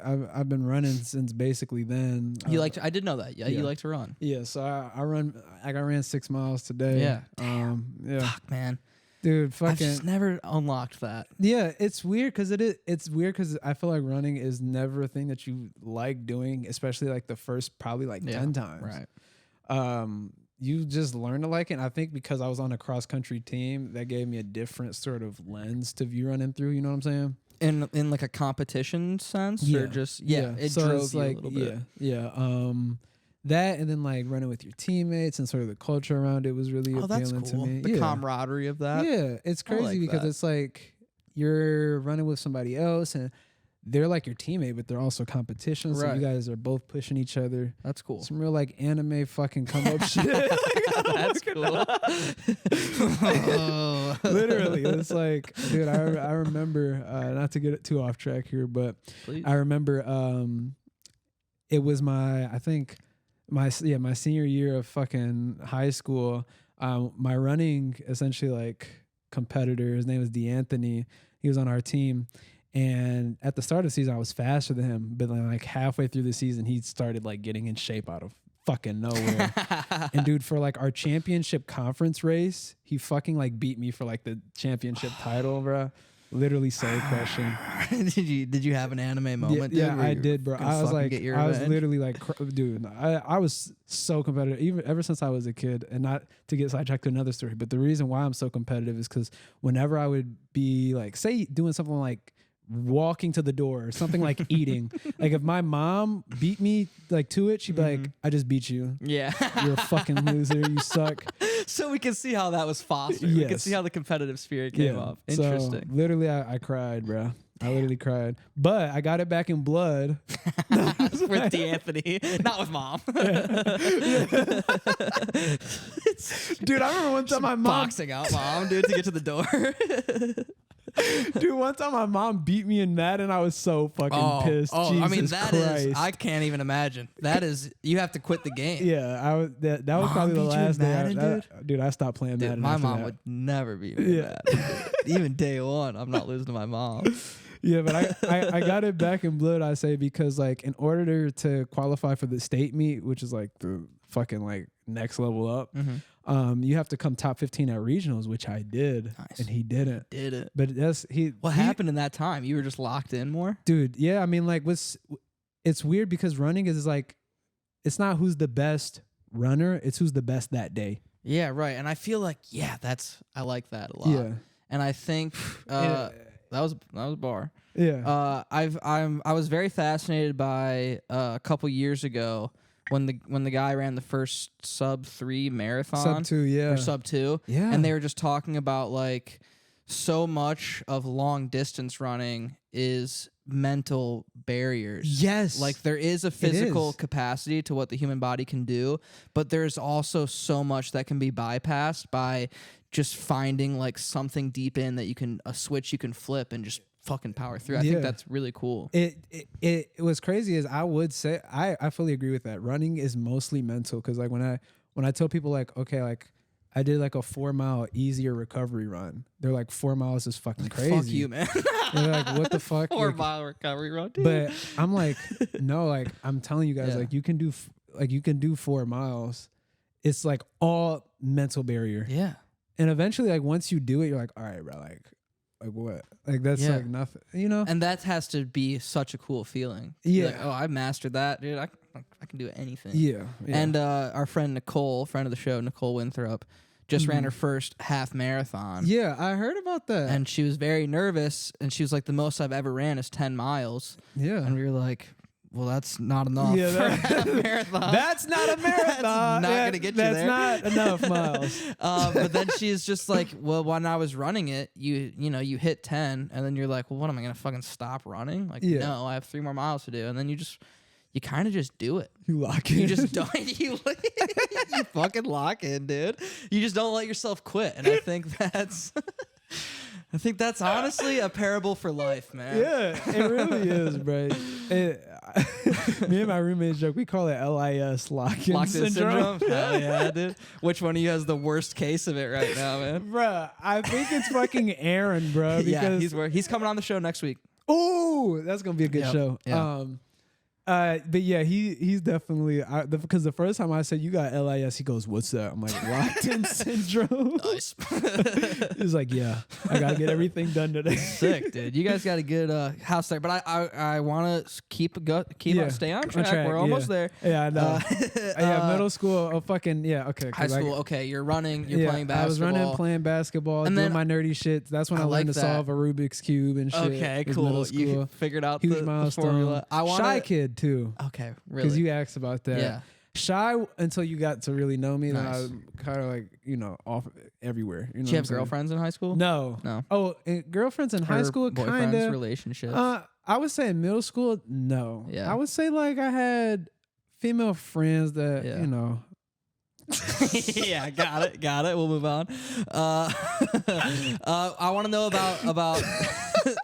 I've been running since basically then. I did know that. Yeah, you like to run. Yeah, so I ran 6 miles today. Yeah. Yeah. Fuck, man. Dude, fucking. I've just never unlocked that. Yeah, it's weird because it's weird because I feel like running is never a thing that you like doing, especially like the first probably like 10 times. Right. you just learn to like it. And I think because I was on a cross country team, that gave me a different sort of lens to view running through. You know what I'm saying? In like a competition sense, or just it so drove it's you like, a little bit. That and then like running with your teammates and sort of the culture around it was really appealing to me. The camaraderie of that. Yeah, it's crazy like because that. it's like you're running with somebody else and they're like your teammate, but they're also competition. So Right. you guys are both pushing each other. That's cool. Some real like anime fucking come up shit. That's cool. Oh. Literally, it's like, dude, I remember not to get too off track here, but Please. I remember it was my senior year of fucking high school. My running essentially like competitor, his name was DeAnthony. He was on our team. And at the start of the season, I was faster than him. But then like halfway through the season, he started like getting in shape out of fucking nowhere. And dude, for like our championship conference race, he fucking like beat me for like the championship title, bro. Literally soul crushing. Did you have an anime moment? Yeah, dude, where I you did, bro. gonna I was fucking like, get your I was revenge? literally like, dude, I was so competitive, even ever since I was a kid. And not to get sidetracked to another story, but the reason why I'm so competitive is because whenever I would be like, say, doing something like walking to the door or something like eating, like if my mom beat me like to it, she'd be like, I just beat you. Yeah. You're a fucking loser. You suck. So we can see how that was fostered. We can Yes. see how the competitive spirit came up. Interesting. So literally, I cried, bro. I literally cried, but I got it back in blood. With D'Anthony, not with mom. Dude, I remember one time my mom, Boxing out mom, dude, to get to the door. dude, one time my mom beat me in Madden. I was so fucking pissed. I mean, Jesus that Christ. is, I can't even imagine. That is, you have to quit the game. Yeah, I was. That was Mom probably the beat you in last day. Madden, Dude, I stopped playing Dude, Madden. my after mom that. would never beat me. Yeah. Even day one, I'm not losing to my mom. Yeah, but I got it back in blood, I say, because like in order to qualify for the state meet, which is like the fucking like next level up, you have to come top 15 at regionals, which I did. Nice. And he didn't. Did it? But What happened in that time? You were just locked in more? Dude, yeah, I mean like it's weird because running is like, it's not who's the best runner, it's who's the best that day. Yeah, right. And I feel like, I like that a lot. Yeah. And I think that was a bar. Yeah. I was very fascinated by a couple years ago when the guy ran the first sub-3 marathon. Sub-2, yeah. Or sub-2. Yeah. And they were just talking about like so much of long distance running is mental barriers. Yes. Like there is a physical is. capacity to what the human body can do, but there's also so much that can be bypassed by just finding like something deep in that a switch you can flip and just fucking power through. I think that's really cool. It was crazy as I would say, I fully agree with that. Running is mostly mental because like when I tell people like, okay, like I did like a 4-mile easier recovery run. They're like 4 miles is fucking crazy. Fuck you, man. They're like, what the fuck? 4-mile recovery run, dude. But I'm like, no, like I'm telling you guys, Yeah. like you can do 4 miles. It's like all mental barrier. Yeah. And eventually, like once you do it, you're like, all right, bro, like what? Like that's like nothing, you know? And that has to be such a cool feeling. To be Yeah. like, oh, I mastered that, dude. I can do anything. Yeah. And our friend Nicole, friend of the show, Nicole Winthrop, just ran her first half marathon. Yeah, I heard about that. And she was very nervous. And she was like, the most I've ever ran is 10 miles. Yeah. And we were like, well, that's not enough Yeah, for a half marathon. That's not a marathon. That's not going to get you there. That's not enough miles. But then she's just like, well, when I was running it, you hit 10, and then you're like, well, what am I going to fucking stop running? Like, no, I have 3 more miles to do. And then you kind of just do it. You lock in. You just don't. You fucking lock in, dude. You just don't let yourself quit. And I think that's honestly a parable for life, man. Yeah, it really is, bro. Me and my roommates joke, we call it LIS, lock-in Locked in syndrome. Hell yeah, dude. Which one of you has the worst case of it right now, man? Bruh, I think it's fucking Aaron, bro. Yeah, Because he's coming on the show next week. ooh, that's gonna be a good Yep, show. yeah. But yeah, he's definitely because the first time I said you got LIS, he goes, "What's that?" I'm like, locked in syndrome. Nice. He's like, "Yeah, I gotta get everything done today." Sick, dude. You guys got a good house there, but I want to keep stay on track. We're almost there. Yeah, I know. Yeah, middle school. Oh, fucking yeah. Okay, High school. Okay, you're running. You're playing basketball. I was running, playing basketball, and doing then my nerdy shit. That's when I learned to solve a Rubik's cube and shit. Okay, was cool. Middle school. You figured out Huge the milestone. formula. Shy kid too. Okay, really. Because you asked about that. Yeah. Shy until you got to really know me. Nice. Then I was kind of like, off everywhere. Did you have girlfriends in high school? No. Oh, girlfriends in high school, kind of. Relationships. I would say in middle school, no. Yeah. I would say like I had female friends that, Yeah, got it. We'll move on. I want to know about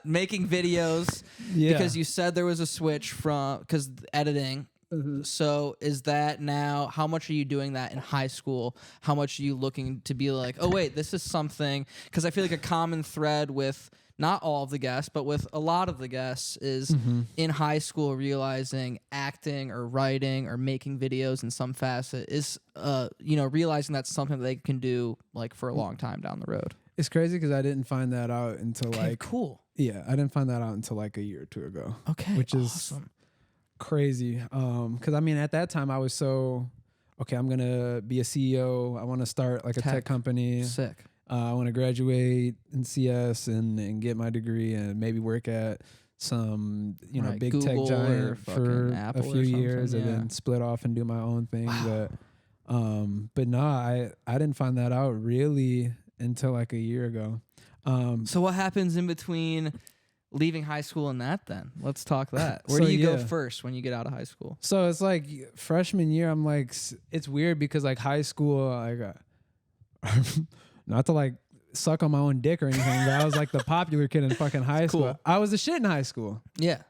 making videos because you said there was a switch from because editing. Mm-hmm. So is that now? How much are you doing that in high school? How much are you looking to be like? Oh wait, this is something because I feel like a common thread with not all of the guests, but with a lot of the guests is in high school realizing acting or writing or making videos in some facet is, realizing that's something that they can do like for a long time down the road. It's crazy because I didn't find that out until cool. Yeah, I didn't find that out until like a year or two ago. Okay, which is awesome. Crazy. Because I mean, at that time I was so okay. I'm gonna be a CEO. I want to start like a tech company. Sick. I want to graduate in CS and get my degree and maybe work at some big Google tech giant for Apple a few years and then split off and do my own thing. Wow. But no, I didn't find that out really until like a year ago. So what happens in between leaving high school and that then? Let's talk that. Where So, do you go first when you get out of high school? So it's like freshman year, I'm like, it's weird because like high school, like, not to like suck on my own dick or anything, but I was like the popular kid in fucking high school. Cool. I was the shit in high school. Yeah.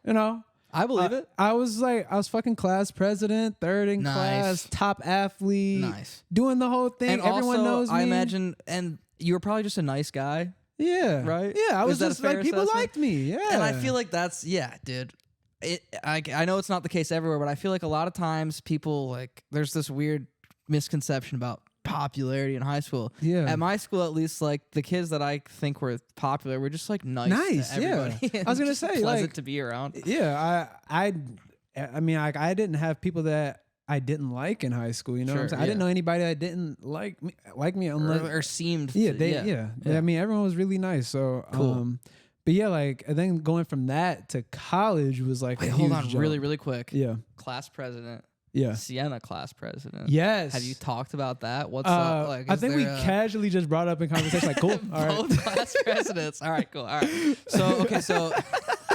I believe it. I was fucking class president, third in class, top athlete. Nice. Doing the whole thing. And everyone also, knows me. I imagine, and you were probably just a nice guy. Yeah. Right? Yeah, I was Is that just a fair like, people assessment? liked me. Yeah. And I feel like that's, dude. I know it's not the case everywhere, but I feel like a lot of times people like, there's this weird misconception about popularity in high school. Yeah. At my school, at least, like the kids that I think were popular were just like nice to everybody. Yeah. I was gonna just say pleasant like to be around. Yeah. I mean, like I didn't have people that I didn't like in high school. You know what I'm saying? I didn't know anybody that didn't like me unless or seemed. Yeah. I mean, everyone was really nice. So cool. But yeah, like and then going from that to college was like Wait, a hold huge on, jump. really quick. Yeah. Class president. Yeah. Sienna class president. Yes. Have you talked about that? What's up? Like, I think we casually just brought up in conversation like, cool. All right. Both class presidents. All right, cool. All right. So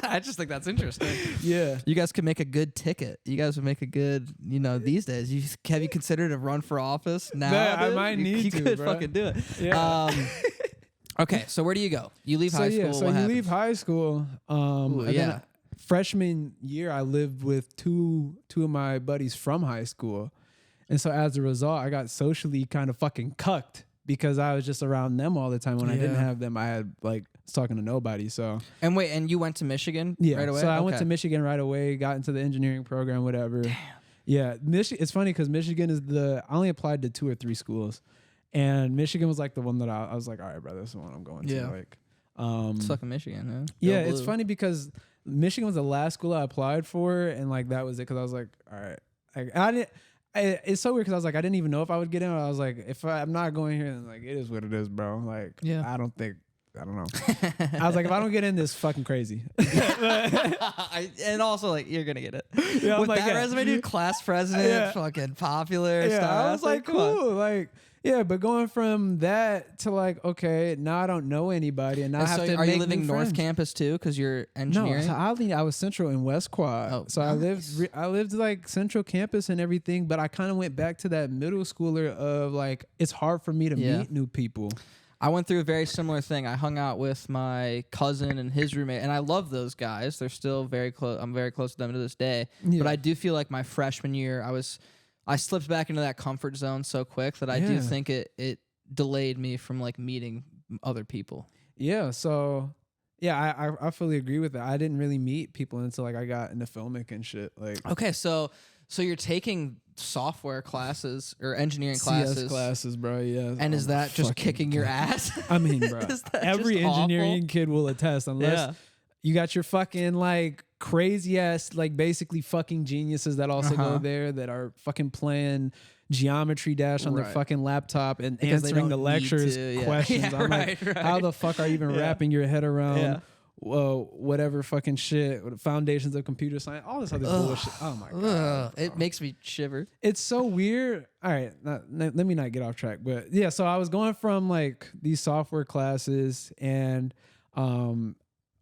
I just think that's interesting. Yeah. You guys could make a good ticket. You guys would make a good, these days. Have you considered a run for office now? Yeah, I dude? might need you to, could bro. fucking do it. Yeah. Okay, so where do you go? You leave high school. So what you happens? leave high school. And then freshman year, I lived with two of my buddies from high school. And so as a result, I got socially kind of fucking cucked because I was just around them all the time. When I didn't have them, I had like was talking to nobody. So and you went to Michigan right away? So I went to Michigan right away, got into the engineering program, whatever. Damn. Yeah. It's funny because Michigan is I only applied to 2 or 3 schools. And Michigan was like the one that I was like, all right, brother, this is the one I'm going to. Like, suck in Michigan, huh? Yeah, it's funny because Michigan was the last school I applied for, and like that was it. Because I was like, all right, I didn't. It's so weird because I was like, I didn't even know if I would get in. I was like, if I'm not going here, then like it is what it is, bro. Like, I don't know. I was like, if I don't get in, this is fucking crazy. And also, like, you're gonna get it. Yeah, with like, that resume, dude, class president, fucking popular stuff. I was like, cool, like. Yeah, but going from that to like, okay, now I don't know anybody, and now I have to. Are make you living new North friends. Campus too? Because you're engineering. No, so I was Central in West Quad. Oh, so nice. I lived like Central Campus and everything, but I kind of went back to that middle schooler of like it's hard for me to meet new people. I went through a very similar thing. I hung out with my cousin and his roommate, and I love those guys. They're still very close. I'm very close to them to this day. Yeah. But I do feel like my freshman year, I slipped back into that comfort zone so quick that I do think it delayed me from like meeting other people. Yeah, so I fully agree with that. I didn't really meet people until like I got into filmic and shit. Like, Okay, so you're taking software classes or engineering CS classes, classes, bro. Yeah, and is that just fucking kicking your ass? I mean, bro, Is that every just engineering awful? kid will attest, unless Yeah. you got your fucking like crazy ass, like basically fucking geniuses that also go there that are fucking playing Geometry Dash on their Right. fucking laptop and Because they answering the don't need lectures to, yeah. questions. Yeah, I'm like, right. how the fuck are you even wrapping your head around? Yeah. Whatever fucking shit, foundations of computer science, all this other bullshit. Oh my god, It makes me shiver. it's so weird. All right, let me not get off track, but yeah. So I was going from like these software classes, and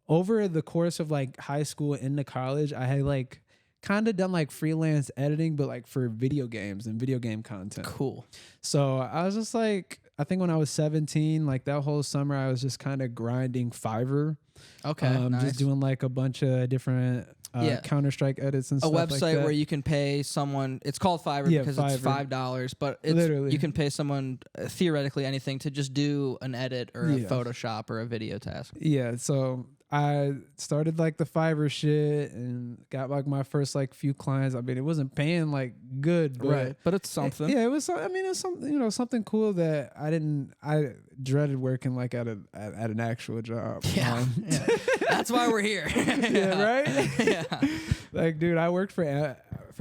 over the course of like high school into college, I had like kind of done like freelance editing, but like for video games and video game content. Cool. So I was just like, I think when I was 17, like that whole summer, I was just kind of grinding Fiverr. Okay, nice. Just doing like a bunch of different Counter-Strike edits and A stuff like website that. where you can pay someone. It's called Fiverr Yeah, because it's Fiverr. $5, but it's Literally. you can pay someone theoretically anything to just do an edit or a Yeah. Photoshop or a video task. Yeah, so I started like the Fiverr shit and got like my first like few clients. I mean, it wasn't paying like good, but but it's something. yeah, it was. I mean, it's something something cool that I dreaded working like at an actual job. Yeah. Yeah. That's why we're here. Yeah, right. Yeah. Like, dude, I worked for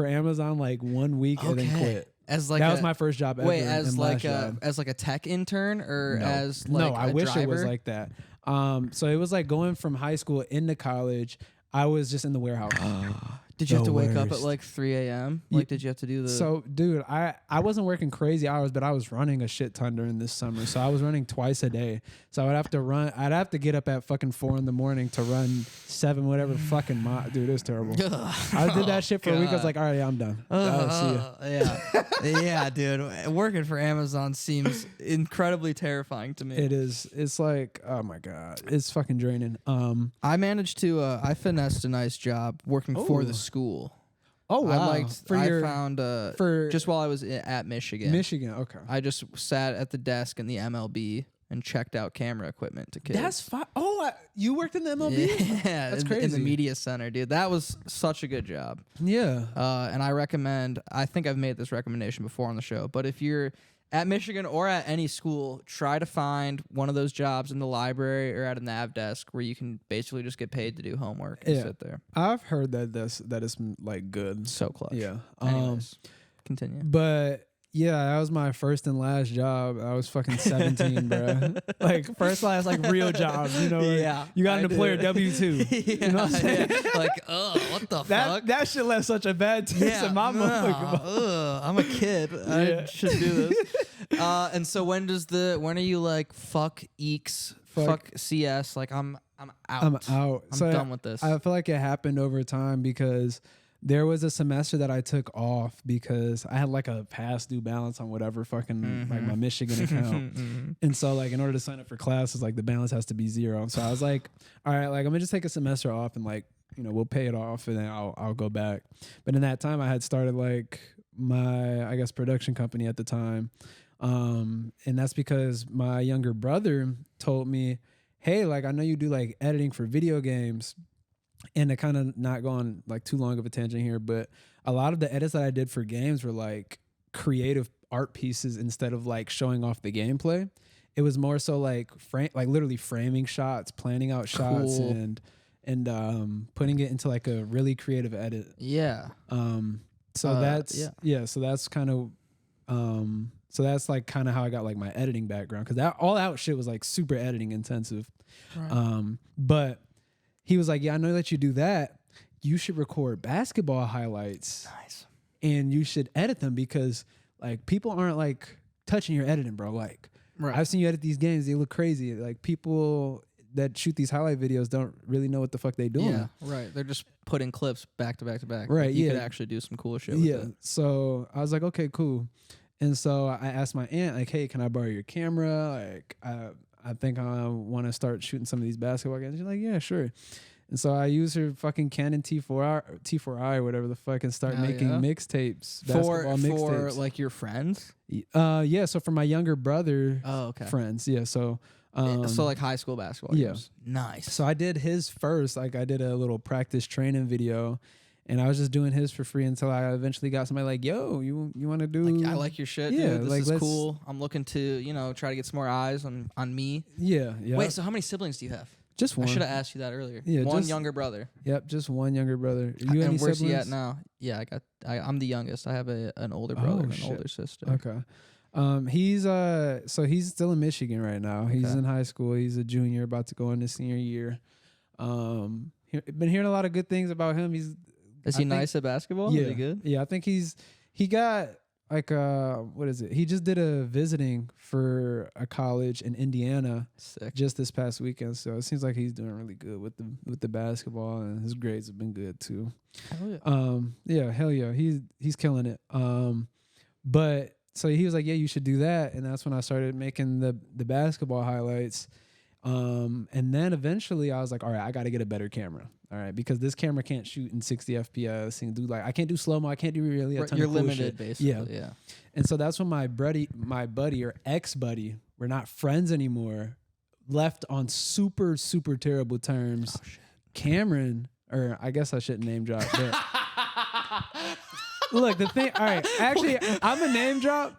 Amazon like 1 week and then quit. As like That was my first job ever. wait, and as last like job. a tech intern or No. as like no, I a wish it was driver? like that. So it was like going from high school into college. I was just in the warehouse. Did you have the to wake up at worst. like 3 a.m.? Ye- Like, did you have to do the? So, dude, I wasn't working crazy hours, but I was running a shit ton during this summer. So I was running twice a day. So I'd have to get up at fucking 4 a.m. to run 7 whatever fucking dude, it was terrible. I did that shit for a week. I was like, all right, yeah, I'm done. See ya. Yeah, yeah, dude. Working for Amazon seems incredibly terrifying to me. It is. It's like, oh my god, it's fucking draining. I managed to. I finessed a nice job working for the Ooh. school. Oh wow, I found for just while I was at Michigan. Michigan. Okay, I just sat at the desk in the MLB and checked out camera equipment to kids. that's fine. Oh, you worked in the MLB? Yeah, That's in the crazy. media center, dude. That was such a good job. Yeah. And I recommend. I think I've made this recommendation before on the show, but if you're at Michigan or at any school, try to find one of those jobs in the library or at a nav desk where you can basically just get paid to do homework and Yeah. sit there. I've heard that that is like good. So clutch. Yeah. Anyways, continue. But yeah, that was my first and last job. I was fucking 17, bro. Like first class, like real jobs. You know, like, Yeah, you got I an employer did. W-2. Yeah, You know what I'm saying? yeah. Like, what the fuck? That shit left such a bad taste in my mouth. I'm a kid. I Yeah. should do this. And so when are you like fuck eeks, fuck CS? Like I'm out. I'm out. I'm So done with this. I feel like it happened over time because there was a semester that I took off because I had like a past due balance on whatever fucking like my Michigan account. And so like in order to sign up for classes, like the balance has to be 0. So I was like, all right, like I'm gonna just take a semester off and like, we'll pay it off and then I'll go back. But in that time I had started like my, I guess, production company at the time. And that's because my younger brother told me, hey, like I know you do like editing for video games. And to kind of not go on like too long of a tangent here, but a lot of the edits that I did for games were like creative art pieces instead of like showing off the gameplay. It was more so like literally framing shots, planning out shots, Cool. and putting it into like a really creative edit. yeah. So that's yeah. So that's kind of so that's like kind of how I got like my editing background because all that shit was like super editing intensive. Right. But he was like, yeah, I know that you do that. You should record basketball highlights Nice. and you should edit them because like people aren't like touching your editing, bro. Like Right. I've seen you edit these games. They look crazy. Like people that shoot these highlight videos don't really know what the fuck they doing. Yeah. Right. They're just putting clips back to back to back. Right, Like, you yeah. could actually do some cool shit with Yeah. it. So I was like, okay, cool. And so I asked my aunt, like, hey, can I borrow your camera? Like, I think I want to start shooting some of these basketball games. She's like, yeah, sure. And so I used her fucking Canon T4i or whatever the fuck and start Hell making yeah. mixtapes, For basketball mixtapes. like your friends. Yeah, so for my younger brother Oh, okay. friends, yeah. So So like high school basketball games. Nice. So I did his first. Like I did a little practice training video, and I was just doing his for free until I eventually got somebody like, "Yo, you want to do?" Like, I like your shit, Yeah, dude. This like, is let's- cool. I'm looking to try to get some more eyes on me. Yeah. Wait, so how many siblings do you have? just one. I should have asked you that earlier. Yeah, one just- younger brother. Yep, just one younger brother. You And any where's siblings? he at now? Yeah, I'm the youngest. I have an older brother and an shit. older sister. Okay. He's he's still in Michigan right now. He's Okay. in high school. He's a junior, about to go into senior year. Been hearing a lot of good things about him. Is I he think- nice at basketball? Yeah, Is he good? Yeah, I think he got like what is it? He just did a visiting for a college in Indiana Sick. just this past weekend. So it seems like he's doing really good with the basketball, and his grades have been good too. Hell yeah. Yeah, hell yeah, he's killing it. But so he was like, yeah, you should do that, and that's when I started making the basketball highlights. And then eventually I was like, all right, I got to get a better camera. All right, because this camera can't shoot in 60 FPS and do like I can't do slow mo. I can't do really a ton You're of cool limited, shit. basically. Yeah. And so that's when my buddy or ex buddy, we're not friends anymore, left on super terrible terms. Oh shit. Cameron, or I guess I shouldn't name drop, but look, the thing. All right, actually, I'm a name drop.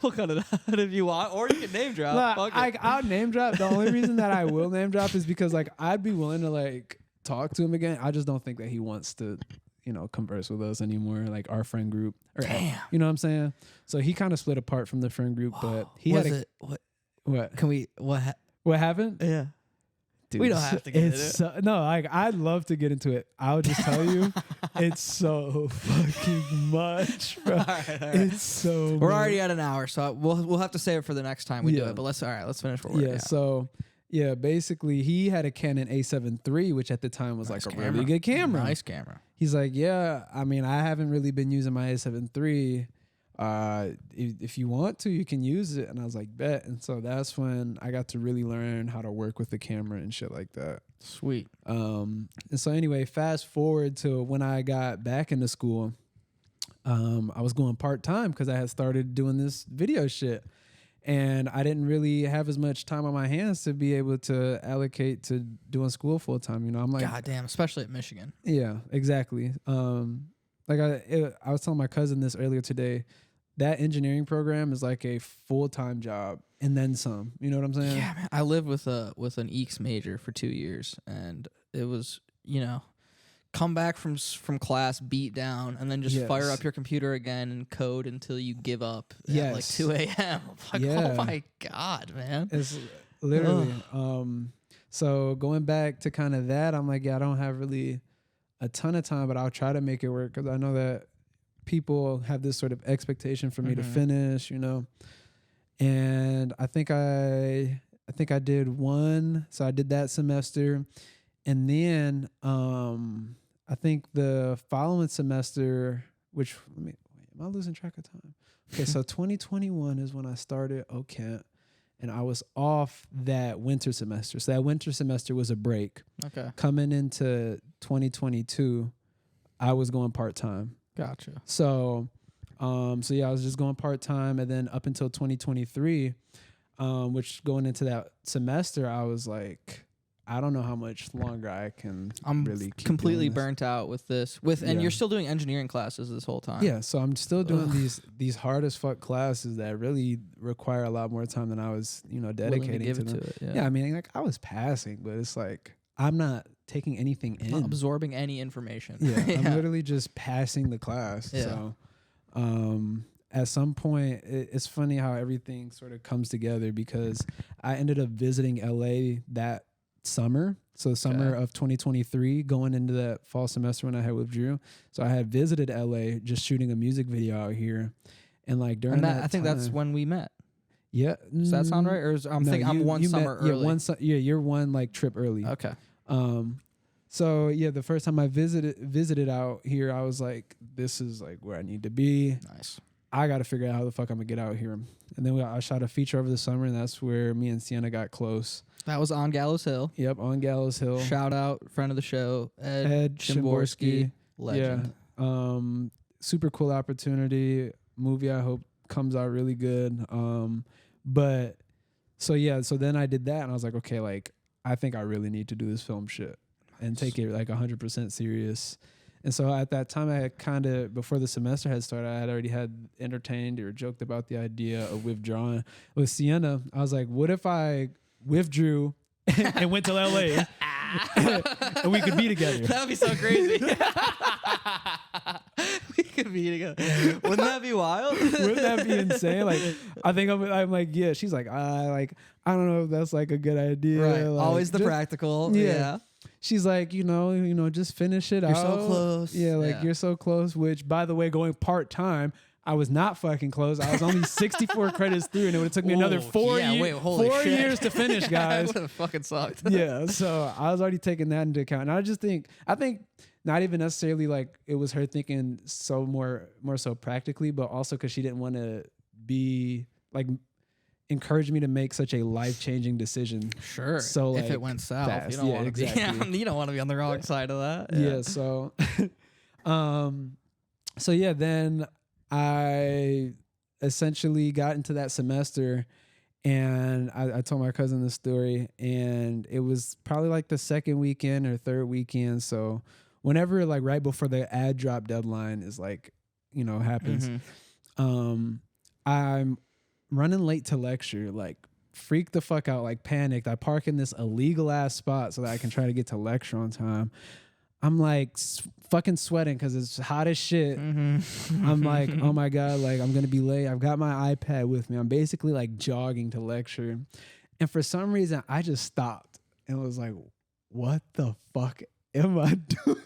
We'll cut it out if you want, or you can name drop. Look, Fuck it. I'll name drop. The only reason that I will name drop is because like I'd be willing to like talk to him again. I just don't think that he wants to, converse with us anymore. Like our friend group. Or, Damn. you know what I'm saying? So he kind of split apart from the friend group, but he Was had it what? what? Can we? What happened? Yeah. Dude, We don't have to get into it. No, like I'd love to get into it. I'll just tell you, it's so fucking much, bro. All right. It's so. We're much. already at an hour, so we'll have to save it for the next time we do Yeah. it. But let's finish what we're Yeah. So yeah, basically he had a Canon A7 III, which at the time was Nice like a camera. really good camera. Nice camera. He's like, yeah, I mean, I haven't really been using my A7 III. If you want to, you can use it. And I was like, bet. And so that's when I got to really learn how to work with the camera and shit like that. Sweet. And so anyway, fast forward to when I got back into school, I was going part-time because I had started doing this video shit. And I didn't really have as much time on my hands to be able to allocate to doing school full-time. I'm like, God damn, especially at Michigan. yeah, exactly. Like I was telling my cousin this earlier today. That engineering program is like a full-time job and then some. You know what I'm saying? Yeah, man. I lived with an EECS major for 2 years, and it was come back from class beat down, and then just fire Yes. up your computer again and code until you give up at like Yes. 2 a.m. Like, Yeah. oh my God, man. It's literally. So going back to kind of that, I'm like, yeah, I don't have really a ton of time, but I'll try to make it work because I know that people have this sort of expectation for me to finish, And I think I did one. So I did that semester, and then I think the following semester, which am I losing track of time? Okay, so 2021 is when I started OCANT. And I was off that winter semester. So that winter semester was a break. Okay, Coming into 2022, I was going part-time. gotcha. So yeah, I was just going part-time. And then up until 2023, which going into that semester, I was like, I don't know how much longer I can I'm really keep completely doing this. burnt out with this. And Yeah. you're still doing engineering classes this whole time. Yeah, so I'm still doing these hard as fuck classes that really require a lot more time than I was, Willing to dedicating give to it them. to it. Yeah. Yeah, I mean, like I was passing, but it's like I'm not taking anything in. Not absorbing any information. Yeah, I'm literally just passing the class. Yeah. So, at some point, it's funny how everything sort of comes together because I ended up visiting LA that summer. So summer of 2023, going into that fall semester when I had withdrew. So I had visited LA just shooting a music video out here. And like during And that I think that's time- when we met. yeah. Does that sound right? Or I'm thinking I'm one summer early. You're one like trip early. Okay. So yeah, the first time I visited out here, I was like, this is like where I need to be. Nice. I got to figure out how the fuck I'm gonna get out here. And then I shot a feature over the summer, and that's where me and Sienna got close. That was on Gallows Hill. Yep, on Gallows Hill. Shout out, friend of the show, Ed Shimborski. Legend. Yeah. Super cool opportunity. Movie I hope comes out really good. But So then I did that, and I was like, okay, like I think I really need to do this film shit and take it like 100% serious. And so at that time, I had kind of, before the semester had started, I had already had entertained or joked about the idea of withdrawing. With Sienna, I was like, what if I withdrew and went to LA and we could be together? That would be so crazy. We could be together. Wouldn't that be wild? Wouldn't that be insane? Like, I think I'm like, yeah. She's like, I don't know if that's like a good idea. Right. Like, Always the practical. Yeah. Yeah. She's like, you know, just finish it out. You're so close. Yeah, like Yeah. you're so close. Which, by the way, going part-time, I was not fucking close. I was only 64 credits through, and it would have took me another 4 holy shit. years to finish, guys. That would have fucking sucked. Yeah, so I was already taking that into account. And I think not even necessarily like it was her thinking so more so practically, but also because she didn't want to be like encourage me to make such a life-changing decision. Sure. So like, if it went south, fast. you don't Yeah, want to exactly. be. You don't want to be on the wrong side of that. Yeah. So, so yeah, then I essentially got into that semester, and I told my cousin the story, and it was probably like the second weekend or third weekend. So whenever like right before the ad drop deadline is like, happens, I'm running late to lecture, like freaked the fuck out, like panicked. I park in this illegal ass spot so that I can try to get to lecture on time. I'm like fucking sweating because it's hot as shit. I'm like, oh my God, like I'm going to be late. I've got my iPad with me. I'm basically like jogging to lecture. And for some reason, I just stopped and was like, what the fuck am I doing?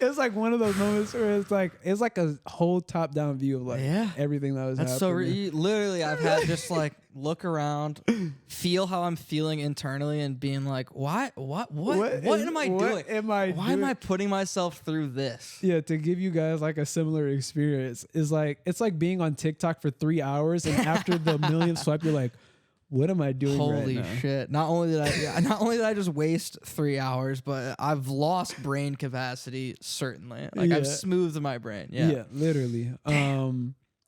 It's like one of those moments where it's like a whole top down view of like everything that was That's happening. so literally I've had just like look around, feel how I'm feeling internally, and being like, what am I doing? Why am I putting myself through this? Yeah, to give you guys like a similar experience is like it's like being on TikTok for 3 hours, and after the millionth swipe, you're like, what am I doing Holy right now? shit. Not only did I just waste 3 hours, but I've lost brain capacity, certainly. Like I've smoothed my brain. Yeah, literally.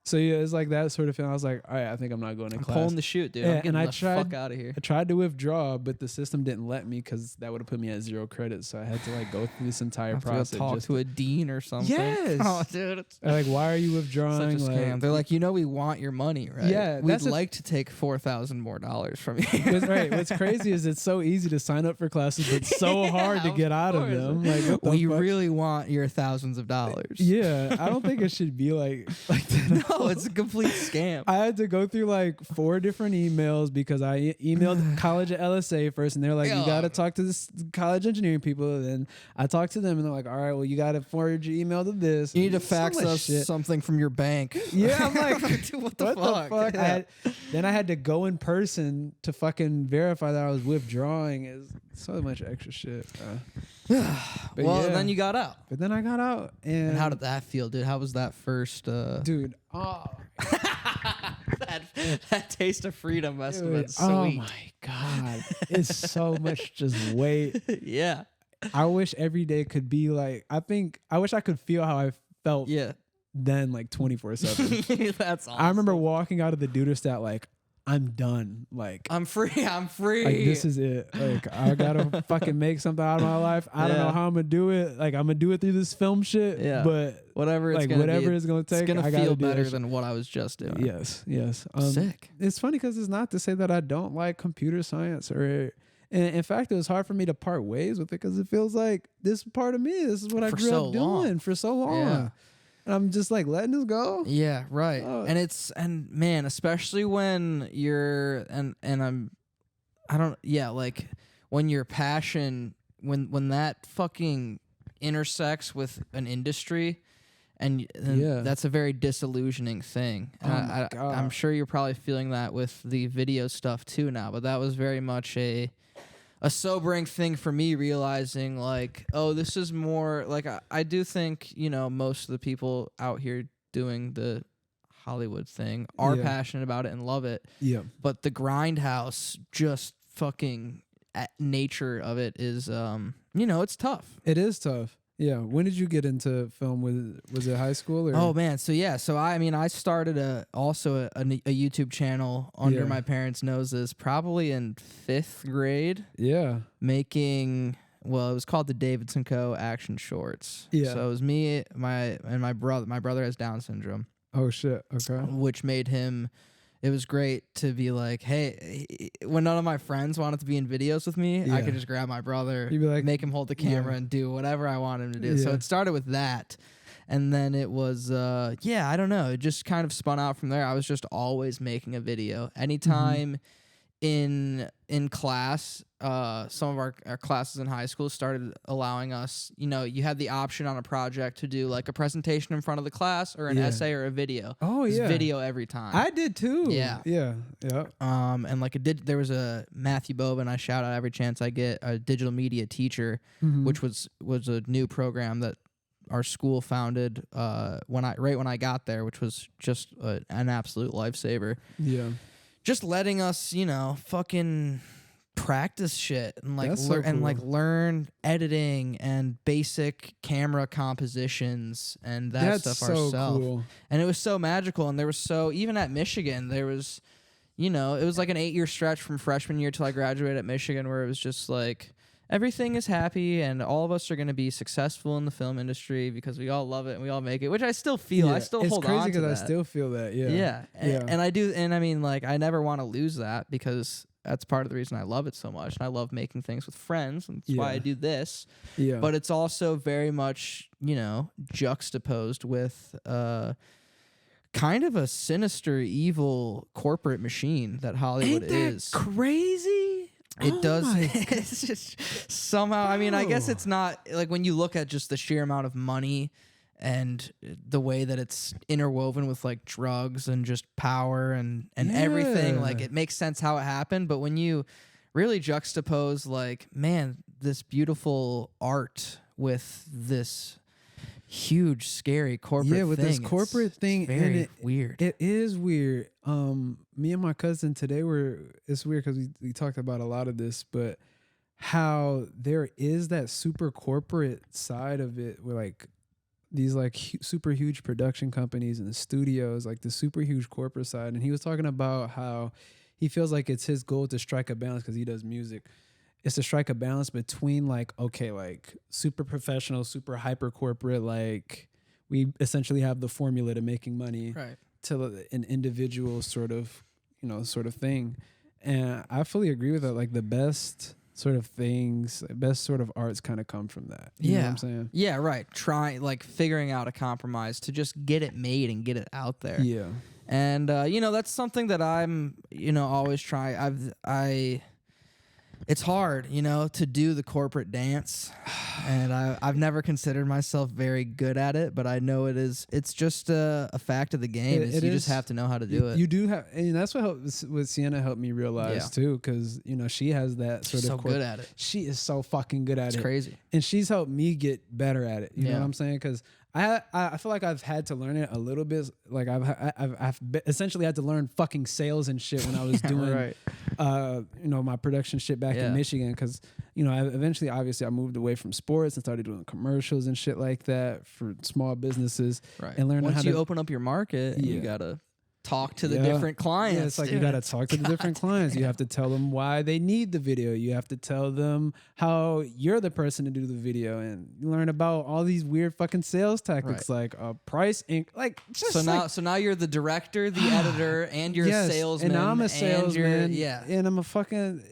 So yeah, it's like that sort of feeling. I was like, all right, I think I'm not going to class. Pulling the chute, dude. Yeah, I'm getting and the fuck out of here. I tried to withdraw, but the system didn't let me because that would have put me at 0 credits. So I had to like go through this entire process. Talk to a dean or something. Yes. Oh, dude. They're like, why are you withdrawing? Such a scam. Like, They're like, we want your money, right? Yeah, we'd like to take $4,000 more from you. right. What's crazy is it's so easy to sign up for classes, but so hard to get out of them. Like, what the we fuck? really want your thousands of dollars. Yeah, I don't think it should be like that. No, it's a complete scam. I had to go through like 4 different emails because I emailed college at LSA first, and they're like, you got to talk to this college engineering people. And then I talked to them, and they're like, all right, well, you got to forward your email to this. You need to fax us something from your bank. Yeah, I'm like, dude, what the fuck? Yeah. Then I had to go in person to fucking verify that I was withdrawing. Is so much extra shit. Well, then you got out. But then I got out, and how did that feel, dude? How was that first? Dude, that taste of freedom must have been sweet. Oh my God, it's so much just weight. Yeah, I wish every day could be like. I wish I could feel how I felt. Yeah. Then like 24/7. That's awesome. I remember walking out of the Duderstat like, I'm done. Like I'm free. Like this is it. Like I gotta fucking make something out of my life. I don't know how I'm gonna do it. Like I'm gonna do it through this film shit. Yeah. But whatever it's like gonna whatever be, it's gonna take, it's gonna I gotta feel do better that than what I was just doing. Yes. Sick. It's funny because it's not to say that I don't like computer science or. And in fact, it was hard for me to part ways with it because it feels like this part of me. This is what I grew up doing for so long. Yeah. And I'm just like letting this go. Yeah, right. Oh. And man, especially when you're like when your passion when that fucking intersects with an industry and that's a very disillusioning thing. Oh God. I'm sure you're probably feeling that with the video stuff too now, but that was very much a sobering thing for me, realizing like, oh, this is more like I do think, most of the people out here doing the Hollywood thing are passionate about it and love it. Yeah. But the grindhouse, just fucking nature of it is, it's tough. It is tough. Yeah. When did you get into film? Was it high school or? Oh man, so yeah, so I started also a YouTube channel under Yeah. my parents' noses, probably in 5th grade, Yeah. making, well, it was called the Davidson Co. Action Shorts. Yeah. So it was me, my brother. My brother has Down syndrome, Oh shit. Okay. which made him. It was great to be like, hey, when none of my friends wanted to be in videos with me, I Yeah. could just grab my brother, You'd be like, make him hold the camera, yeah. and do whatever I wanted him to do. So Yeah. it started with that. And then it was, I don't know. It just kind of spun out from there. I was just always making a video. Anytime in class, some of our classes in high school started allowing us, you had the option on a project to do like a presentation in front of the class or an Yeah. essay or a video. Oh, It was yeah. video every time. I did too. Yeah. Yeah. Yeah. And like there was a Matthew Bobin, I shout out every chance I get, a digital media teacher, Mhm. which was a new program that our school founded when I got there, which was just an absolute lifesaver. Yeah. Just letting us, fucking practice shit and like That's so cool. learn editing and basic camera compositions and that That's stuff so ourselves. cool. And it was so magical. And there was even at Michigan, there was, it was like an 8-year stretch from freshman year till I graduated at Michigan where it was just like, everything is happy and all of us are going to be successful in the film industry because we all love it and we all make it, which I still feel. Yeah. I still it's hold crazy on to that. I still feel that. Yeah. Yeah. Yeah. And I do. And I mean, like, I never want to lose that because that's part of the reason I love it so much. And I love making things with friends. And that's why I Yeah. do this. Yeah. But it's also very much, juxtaposed with kind of a sinister, evil corporate machine that Hollywood Ain't that is. crazy? It Oh does. my It's just somehow. I mean, I guess Oh. it's not like when you look at just the sheer amount of money and the way that it's interwoven with like drugs and just power and everything. Yeah. Like it makes sense how it happened. But when you really juxtapose, like, man, this beautiful art with this huge, scary corporate Yeah, with thing, this corporate it's thing, very and weird. It is weird. Me and my cousin today it's weird because we talked about a lot of this, but how there is that super corporate side of it where like these like super huge production companies and the studios, like the super huge corporate side. And he was talking about how he feels like it's his goal to strike a balance because he does music. It's to strike a balance between like, okay, like super professional, super hyper corporate, like we essentially have the formula to making money, Right. to an individual sort of thing. And I fully agree with that. Like the best sort of things, best sort of arts kind of come from that. You know what I'm saying? Yeah, right. Figuring out a compromise to just get it made and get it out there. Yeah. And that's something that I'm, always trying. It's hard, to do the corporate dance, and I've newer considered myself very good at it, but I know it is. It's just a fact of the game. You just have to know how to do it. You do have, and that's what Sienna helped me realize too, because she has that sort She's of so good at it. She is so fucking good at it. It's crazy. And she's helped me get better at it. You know Yeah. what I'm saying? Because I feel like I've had to learn it a little bit. Like I've essentially had to learn fucking sales and shit when I was doing, right. My production shit back in Michigan. Because eventually, obviously, I moved away from sports and started doing commercials and shit like that for small businesses. Right. And learning Once how you to open up your market, and you Yeah. gotta talk to the different clients. Yeah, it's like you dude. got to talk to the different clients. You have to tell them why they need the video. You have to tell them how you're the person to do the video, and you learn about all these weird fucking sales tactics like price inc. Like just so now you're the director, the editor, and you're a salesman. and I'm a salesman. Yeah. and I'm a fucking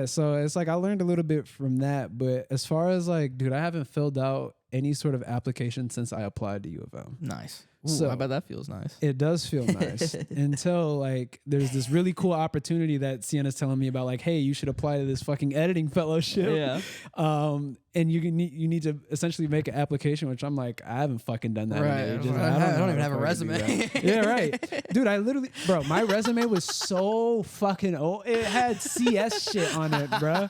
So it's like I learned a little bit from that, but as far as like, dude, I haven't filled out any sort of application since I applied to U of M. Nice. Ooh, So- I bet that feels nice. It does feel nice until like there's this really cool opportunity that Sienna's telling me about, like, hey, you should apply to this fucking editing fellowship. Yeah. And you need to essentially make an application, which I'm like, I haven't fucking done that. Right. In ages. I don't even know have a how to do resume. that. Yeah, right. Dude, I literally, bro, my resume was so fucking old. It had CS shit on it, bro.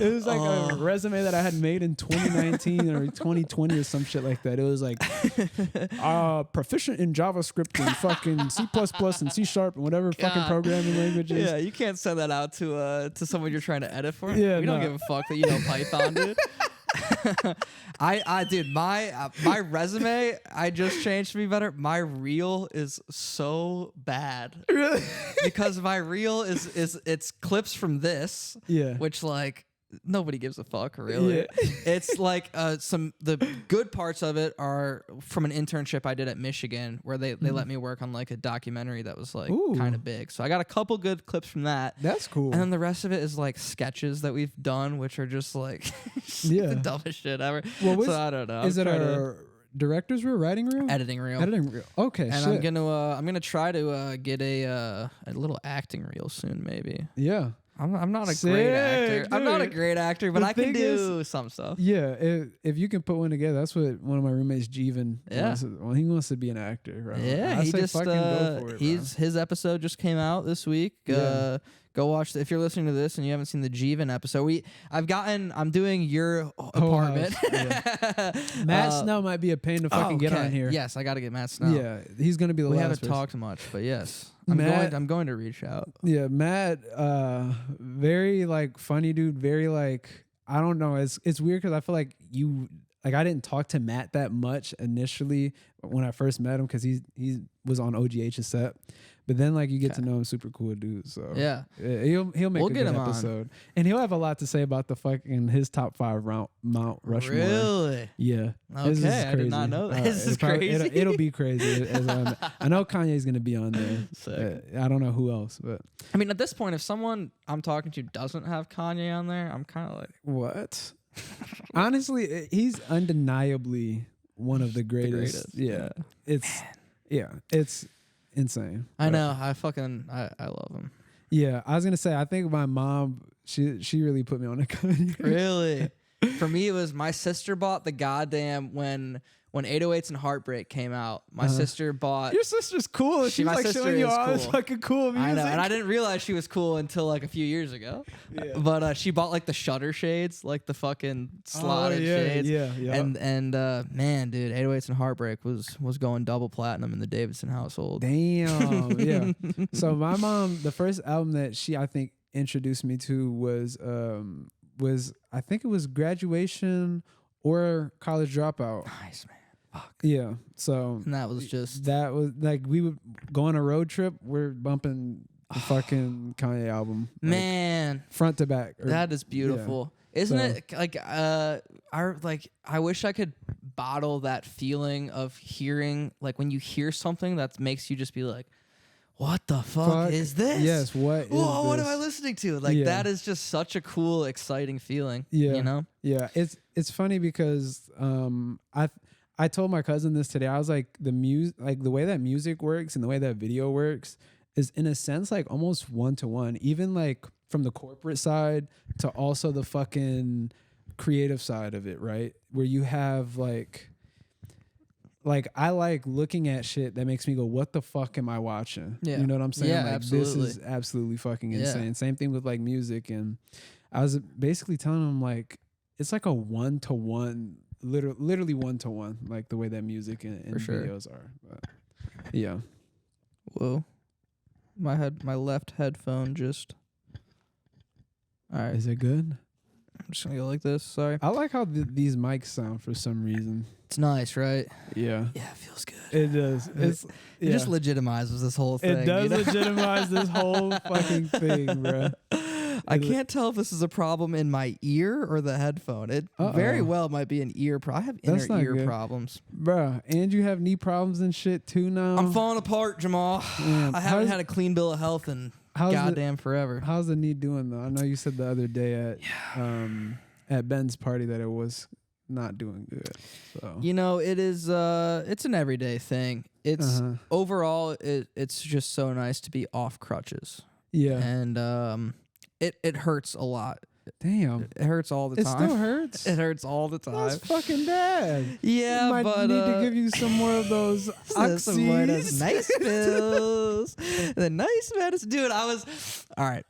It was like a resume that I had made in 2019 or 2020 or some shit like that. It was like proficient in JavaScript and fucking C++ and C# and whatever fucking programming languages. Yeah, you can't send that out to someone you're trying to edit for. Yeah, we don't no. give a fuck that you know Python, dude. Dude, my resume I just changed to be better. My reel is so bad. Really? Because my reel is it's clips from this. Yeah. Which like nobody gives a fuck really. Yeah. It's like the good parts of it are from an internship I did at Michigan where they let me work on like a documentary that was like kind of big. So I got a couple good clips from that. That's cool. And then the rest of it is like sketches that we've done, which are just like the dumbest shit ever. Well, so I don't know. Is it a director's reel, writing reel, editing reel? Editing reel. Okay, and shit. I'm gonna try to get a little acting reel soon, maybe. Yeah. I'm not a Sick, great actor. dude. I'm not a great actor, but The I can thing do some stuff. Yeah, if you can put one together, that's what one of my roommates, Jeevan, Yeah. he wants to be an actor. Right? Yeah, I he say just fucking go for it, his episode just came out this week. Yeah. Go watch if you're listening to this and you haven't seen the Jeevan episode. I'm doing your apartment. Matt Snow might be a pain to fucking get on here. Yes, I got to get Matt Snow. Yeah, he's gonna be the we last haven't person. talked much, but yes, Matt- I'm going to reach out. Yeah, Matt, very like funny dude. Very like I don't know. It's weird because I feel like I didn't talk to Matt that much initially when I first met him because he was on OGH's set. But then like you get to know him, super cool dude. So Yeah. he'll make We'll a get good him on. episode, and he'll have a lot to say about the fucking his top 5 Mount Rushmore. Really? Yeah. Okay, This is I did crazy. not know that. This is It'll crazy. It'll be crazy. I know Kanye's gonna be on there. Sick. I don't know who else, but I mean, at this point, if someone I'm talking to doesn't have Kanye on there, I'm kind of like, what? Honestly, he's undeniably one of the greatest. Yeah. It's insane. I know. I love him. Yeah, I was gonna say I think my mom she really put me on a Kanye. Really? For me, it was my sister bought the goddamn when 808s and Heartbreak came out. My sister bought. Your sister's cool. She's my like sister showing you is all this cool. fucking cool music. I know, and I didn't realize she was cool until like a few years ago. Yeah. But she bought like the shutter shades, like the fucking slotted shades. Yeah. And man, dude, 808s and Heartbreak was going double platinum in the Davidson household. Damn. Yeah. So my mom, the first album that she I think introduced me to was I think it was Graduation or College Dropout. Nice, man. Fuck. Yeah. So And that was just that was like we would go on a road trip. We're bumping the fucking Kanye album, like, man. front to back. That is beautiful. Isn't So- it like I wish I could bottle that feeling of hearing like when you hear something that makes you just be like, what the fuck is this? Yes. What? Is Whoa, what am this? I listening to? Like Yeah. that is just such a cool, exciting feeling. Yeah. You know? Yeah, it's funny because I told my cousin this today. I was like the way that music works and the way that video works is in a sense like almost 1-to-1, even like from the corporate side to also the fucking creative side of it, right? Where you have like I like looking at shit that makes me go, what the fuck am I watching? Yeah. You know what I'm saying? Yeah, like absolutely. this is absolutely fucking Yeah. insane. Same thing with like music. And I was basically telling him like it's like a 1-to-1, literally 1-to-1, like the way that music and For sure. videos are. But yeah. Whoa. My left headphone just. All right. Is it good? I'm just gonna go like this. Sorry. I like how these mics sound for some reason. It's nice, right? Yeah. Yeah, it feels good. It does. It's It just legitimizes this whole thing. it does you know? legitimize this whole fucking thing, bro. I can't tell if this is a problem in my ear or the headphone. It very well might be an ear problem. I have That's not inner ear good. problems. Bro, and you have knee problems and shit too now. I'm falling apart, Jamal. Man, I haven't had a clean bill of health in goddamn forever. How's the knee doing though? I know you said the other day at Ben's party that it was not doing good. So You know, it is. It's an everyday thing. It's Uh-huh. overall. It's just so nice to be off crutches, yeah. and it hurts a lot. Damn. It hurts all the It time. still hurts. It hurts all the time. That's fucking bad. Yeah, might but need to give you some more of those some more of those oxys. nice pills. The nice medicine, dude. I was all right.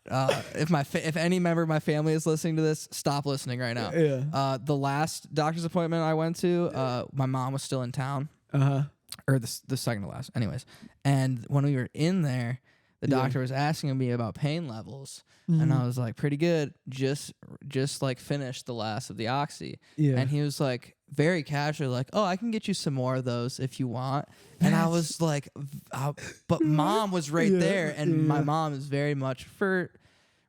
If any member of my family is listening to this, stop listening right now. Yeah. The last doctor's appointment I went to, my mom was still in town, Uh-huh. or the second to last, anyways. And when we were in there, the doctor was asking me about pain levels, and I was like, pretty good. Just like finished the last of the oxy. Yeah. And he was like, very casually, like, oh, I can get you some more of those if you want. And I was like, but mom was right there, and my mom is very much, for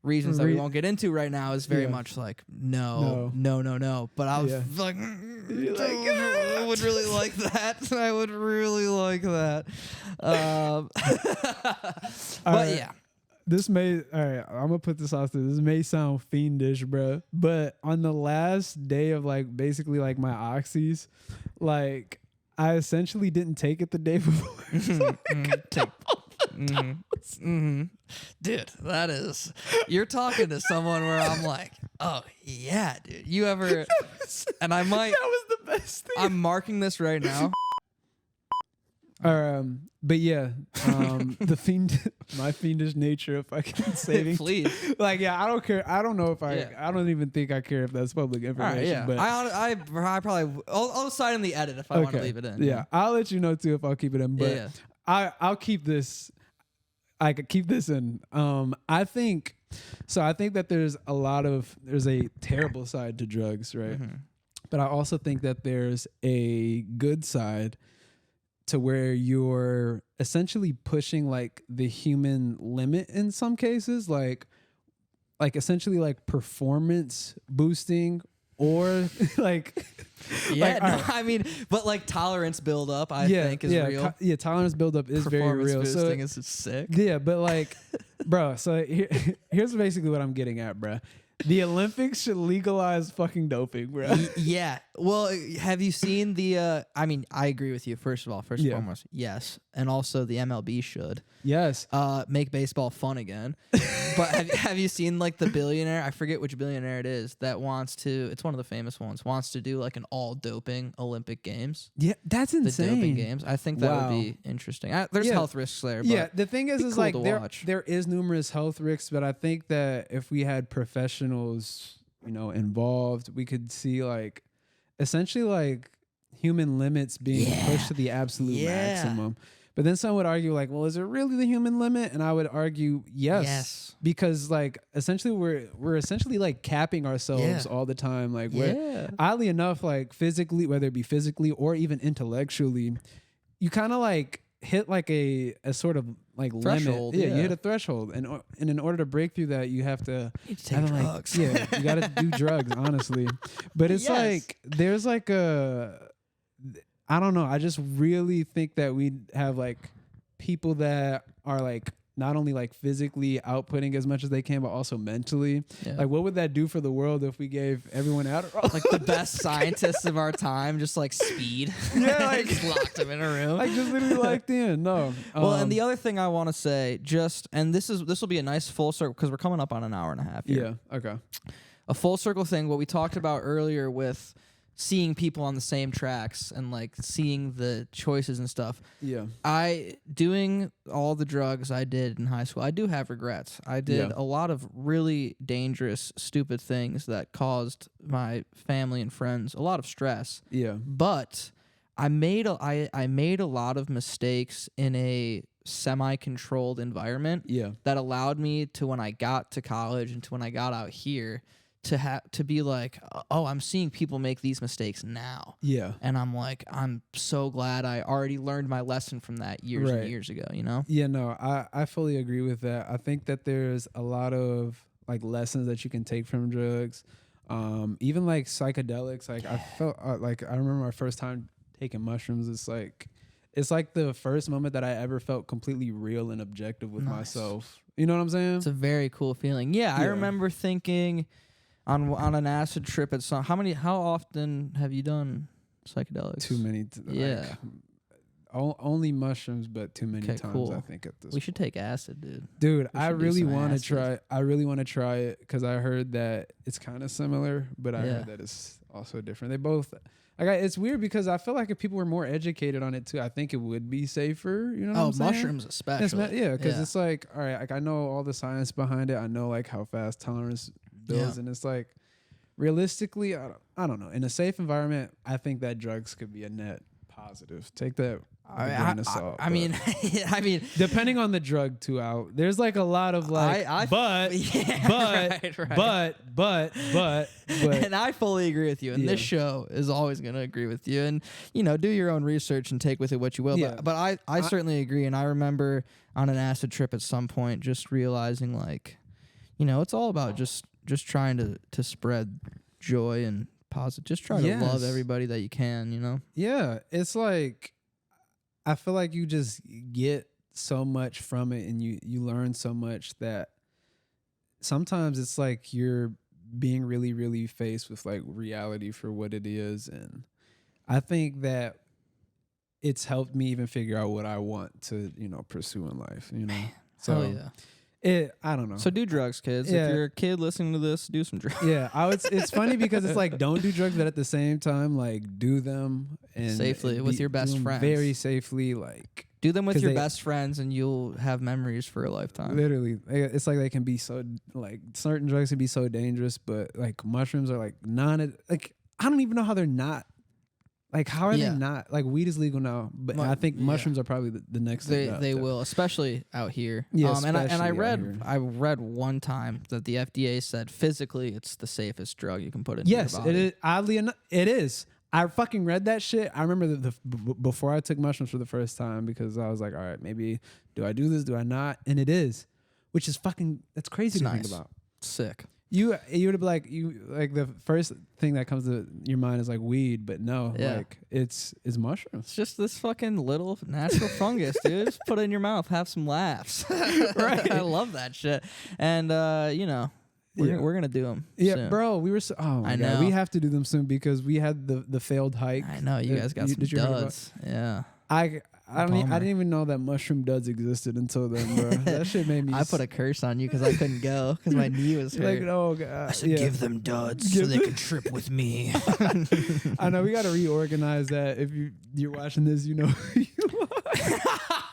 reasons that we won't get into right now, is very much like, no. But I was like, I would really like that. I would really like that. But yeah. This may, all right, I'm gonna put this out there. This may sound fiendish, bro, but on the last day of like basically like my oxys, like I essentially didn't take it the day before. Dude, that is, you're talking to someone where I'm like, oh yeah, dude, you ever, and I might, That was the best thing. I'm marking this right now. But yeah, my fiendish nature, if I can saving, Please. like, yeah, I don't care. I don't know if Yeah. I don't even think I care if that's public All information. right, yeah. But I probably, I'll decide in the edit if I want to leave it in. Yeah, I'll let you know too if I'll keep it in. But Yeah. I'll keep this. I could keep this in. I think that there's a terrible side to drugs, right? But I also think that there's a good side to where you're essentially pushing like the human limit in some cases, like essentially like performance boosting, or like I mean, but like tolerance build up, I think is real. Tolerance buildup is very Performance real. boosting is sick. Yeah, but like, bro, so here's basically what I'm getting at, bro. The Olympics should legalize fucking doping, bro. Yeah. Well, have you seen the? I mean, I agree with you. First and foremost, yes, and also the MLB should. Yes. Make baseball fun again. But have you seen like the billionaire? I forget which billionaire it is that wants to. It's one of the famous ones. Wants to do like an all doping Olympic Games. Yeah, that's insane. The doping games. I think that would be interesting. There's health risks there. But yeah, the thing is cool like watch. there is numerous health risks, but I think that if we had professionals, involved, we could see like essentially like human limits being pushed to the absolute maximum. But then some would argue like, well, is it really the human limit? And I would argue yes. Because like essentially we're essentially like capping ourselves all the time. Like oddly enough, like physically, whether it be physically or even intellectually, you kind of like hit like a sort of like threshold. Limit. You hit a threshold, and in order to break through that, you have to take drugs. You got to do drugs, honestly. But it's like there's like I don't know. I just really think that we have like people that are like not only like physically outputting as much as they can, but also mentally. Yeah. Like, what would that do for the world if we gave everyone Adderall? Like the best scientists of our time, just like speed. Yeah, like just locked them in a room. Like just literally locked in. No. Well, and the other thing I want to say, and this will be a nice full circle because we're coming up on an hour and a half here. Yeah. Okay. A full circle thing. What we talked about earlier with seeing people on the same tracks and like seeing the choices and stuff. Yeah. Doing all the drugs I did in high school, I do have regrets. I did a lot of really dangerous, stupid things that caused my family and friends a lot of stress. Yeah. But I made a lot of mistakes in a semi-controlled environment. Yeah. That allowed me to, when I got to college and to when I got out here, to be like, oh, I'm seeing people make these mistakes now. Yeah. And I'm like, I'm so glad I already learned my lesson from that years and years ago, Yeah, no, I fully agree with that. I think that there's a lot of like lessons that you can take from drugs. Even like psychedelics. Like I felt like I remember my first time taking mushrooms. It's like the first moment that I ever felt completely real and objective with myself. You know what I'm saying? It's a very cool feeling. Yeah. I remember thinking on an acid trip at some. How often have you done psychedelics? Too many. Only mushrooms, but too many times. Cool. I think at this. We should take acid, dude. I really want to try. I really want to try it because I heard that it's kind of similar, but I heard that it's also different. They both. It's weird because I feel like if people were more educated on it too, I think it would be safer. You know what I'm saying? Mushrooms especially. Because it's like, all right, like I know all the science behind it. I know like how fast tolerance builds, and it's like realistically, I don't know. In a safe environment, I think that drugs could be a net positive. Take that. with a grain of salt. I mean, I mean, depending on the drug too. There's like a lot of like, but, and I fully agree with you. And this show is always going to agree with you. And you know, do your own research and take with it what you will. Yeah. But I certainly agree. And I remember on an acid trip at some point just realizing like, you know, it's all about just trying to spread joy and positive. Just try to love everybody that you can. You know. Yeah, it's like I feel like you just get so much from it, and you learn so much that sometimes it's like you're being really, really faced with like reality for what it is. And I think that it's helped me even figure out what I want to, you know, pursue in life, you know? So I don't know. So do drugs, kids. Yeah. If you're a kid listening to this, do some drugs. Yeah, it's funny because it's like don't do drugs, but at the same time, like do them and safely with your best friends. Very safely, like do them with your best friends, and you'll have memories for a lifetime. Literally, it's like they can be so like certain drugs can be so dangerous, but like mushrooms are like like I don't even know how they're not. Like, how are they not? Like, weed is legal now, but I think mushrooms are probably the next thing. They will, especially out here. Yeah, and I read one time that the FDA said physically it's the safest drug you can put into your body. Yes, it is. Oddly enough, it is. I fucking read that shit. I remember before I took mushrooms for the first time because I was like, all right, maybe do I do this? Do I not? And it is, which is fucking. That's crazy to think about. Sick. You would be like the first thing that comes to your mind is like weed, but no, like it's mushrooms. It's just this fucking little natural fungus, dude. Just put it in your mouth, have some laughs. Right. I love that shit. And you know, we're gonna do them. Yeah, soon. Bro. We were. I know. God, we have to do them soon because we had the failed hike. I know you guys got some duds. Yeah. I didn't even know that mushroom duds existed until then, bro. That shit made me. I put a curse on you because I couldn't go because my knee was hurt. Like, oh god! I said, give them duds so they can trip with me. I know we got to reorganize that. If you're watching this, you know who you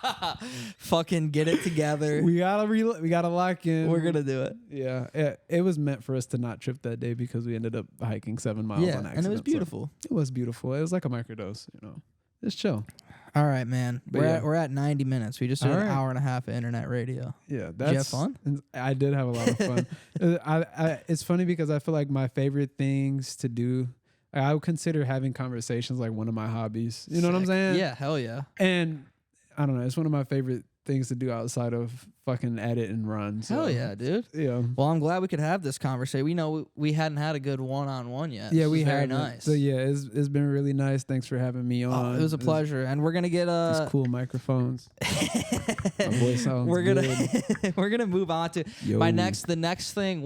are. Fucking get it together. We gotta lock in. We're gonna do it. Yeah. It was meant for us to not trip that day because we ended up hiking 7 miles on accident. And it was beautiful. So it was beautiful. It was like a microdose, you know. It's chill. All right, man. We're at 90 minutes. We just did an hour and a half of internet radio. Yeah, did you have fun? I did have a lot of fun. It's funny because I feel like my favorite things to do. I would consider having conversations like one of my hobbies. You know what I'm saying? Yeah, hell yeah. And I don't know. It's one of my favorite things to do outside of fucking edit and run. So, hell yeah, dude. Yeah. Well, I'm glad we could have this conversation. We know we hadn't had a good one-on-one yet. Yeah, we very had. Nice. So yeah, it's been really nice. Thanks for having me on. It was a pleasure, and we're gonna get these cool microphones. My voice sounds good. We're gonna move on to the next thing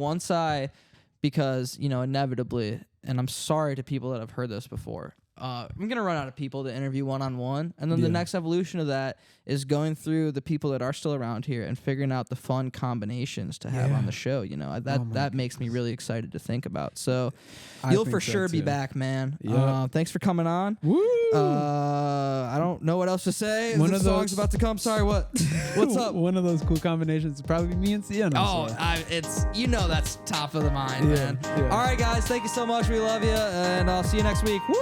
because you know inevitably, and I'm sorry to people that have heard this before. I'm going to run out of people to interview one-on-one. And then the next evolution of that is going through the people that are still around here and figuring out the fun combinations to have on the show. You know, that makes me really excited to think about. So you'll for sure be back, man. Yep. Thanks for coming on. Woo! I don't know what else to say. One of the song's about to come. Sorry, what? What's up? One of those cool combinations is probably me and Sienna. Oh, so. That's top of the mind, man. Yeah. All right, guys. Thank you so much. We love you. And I'll see you next week. Woo!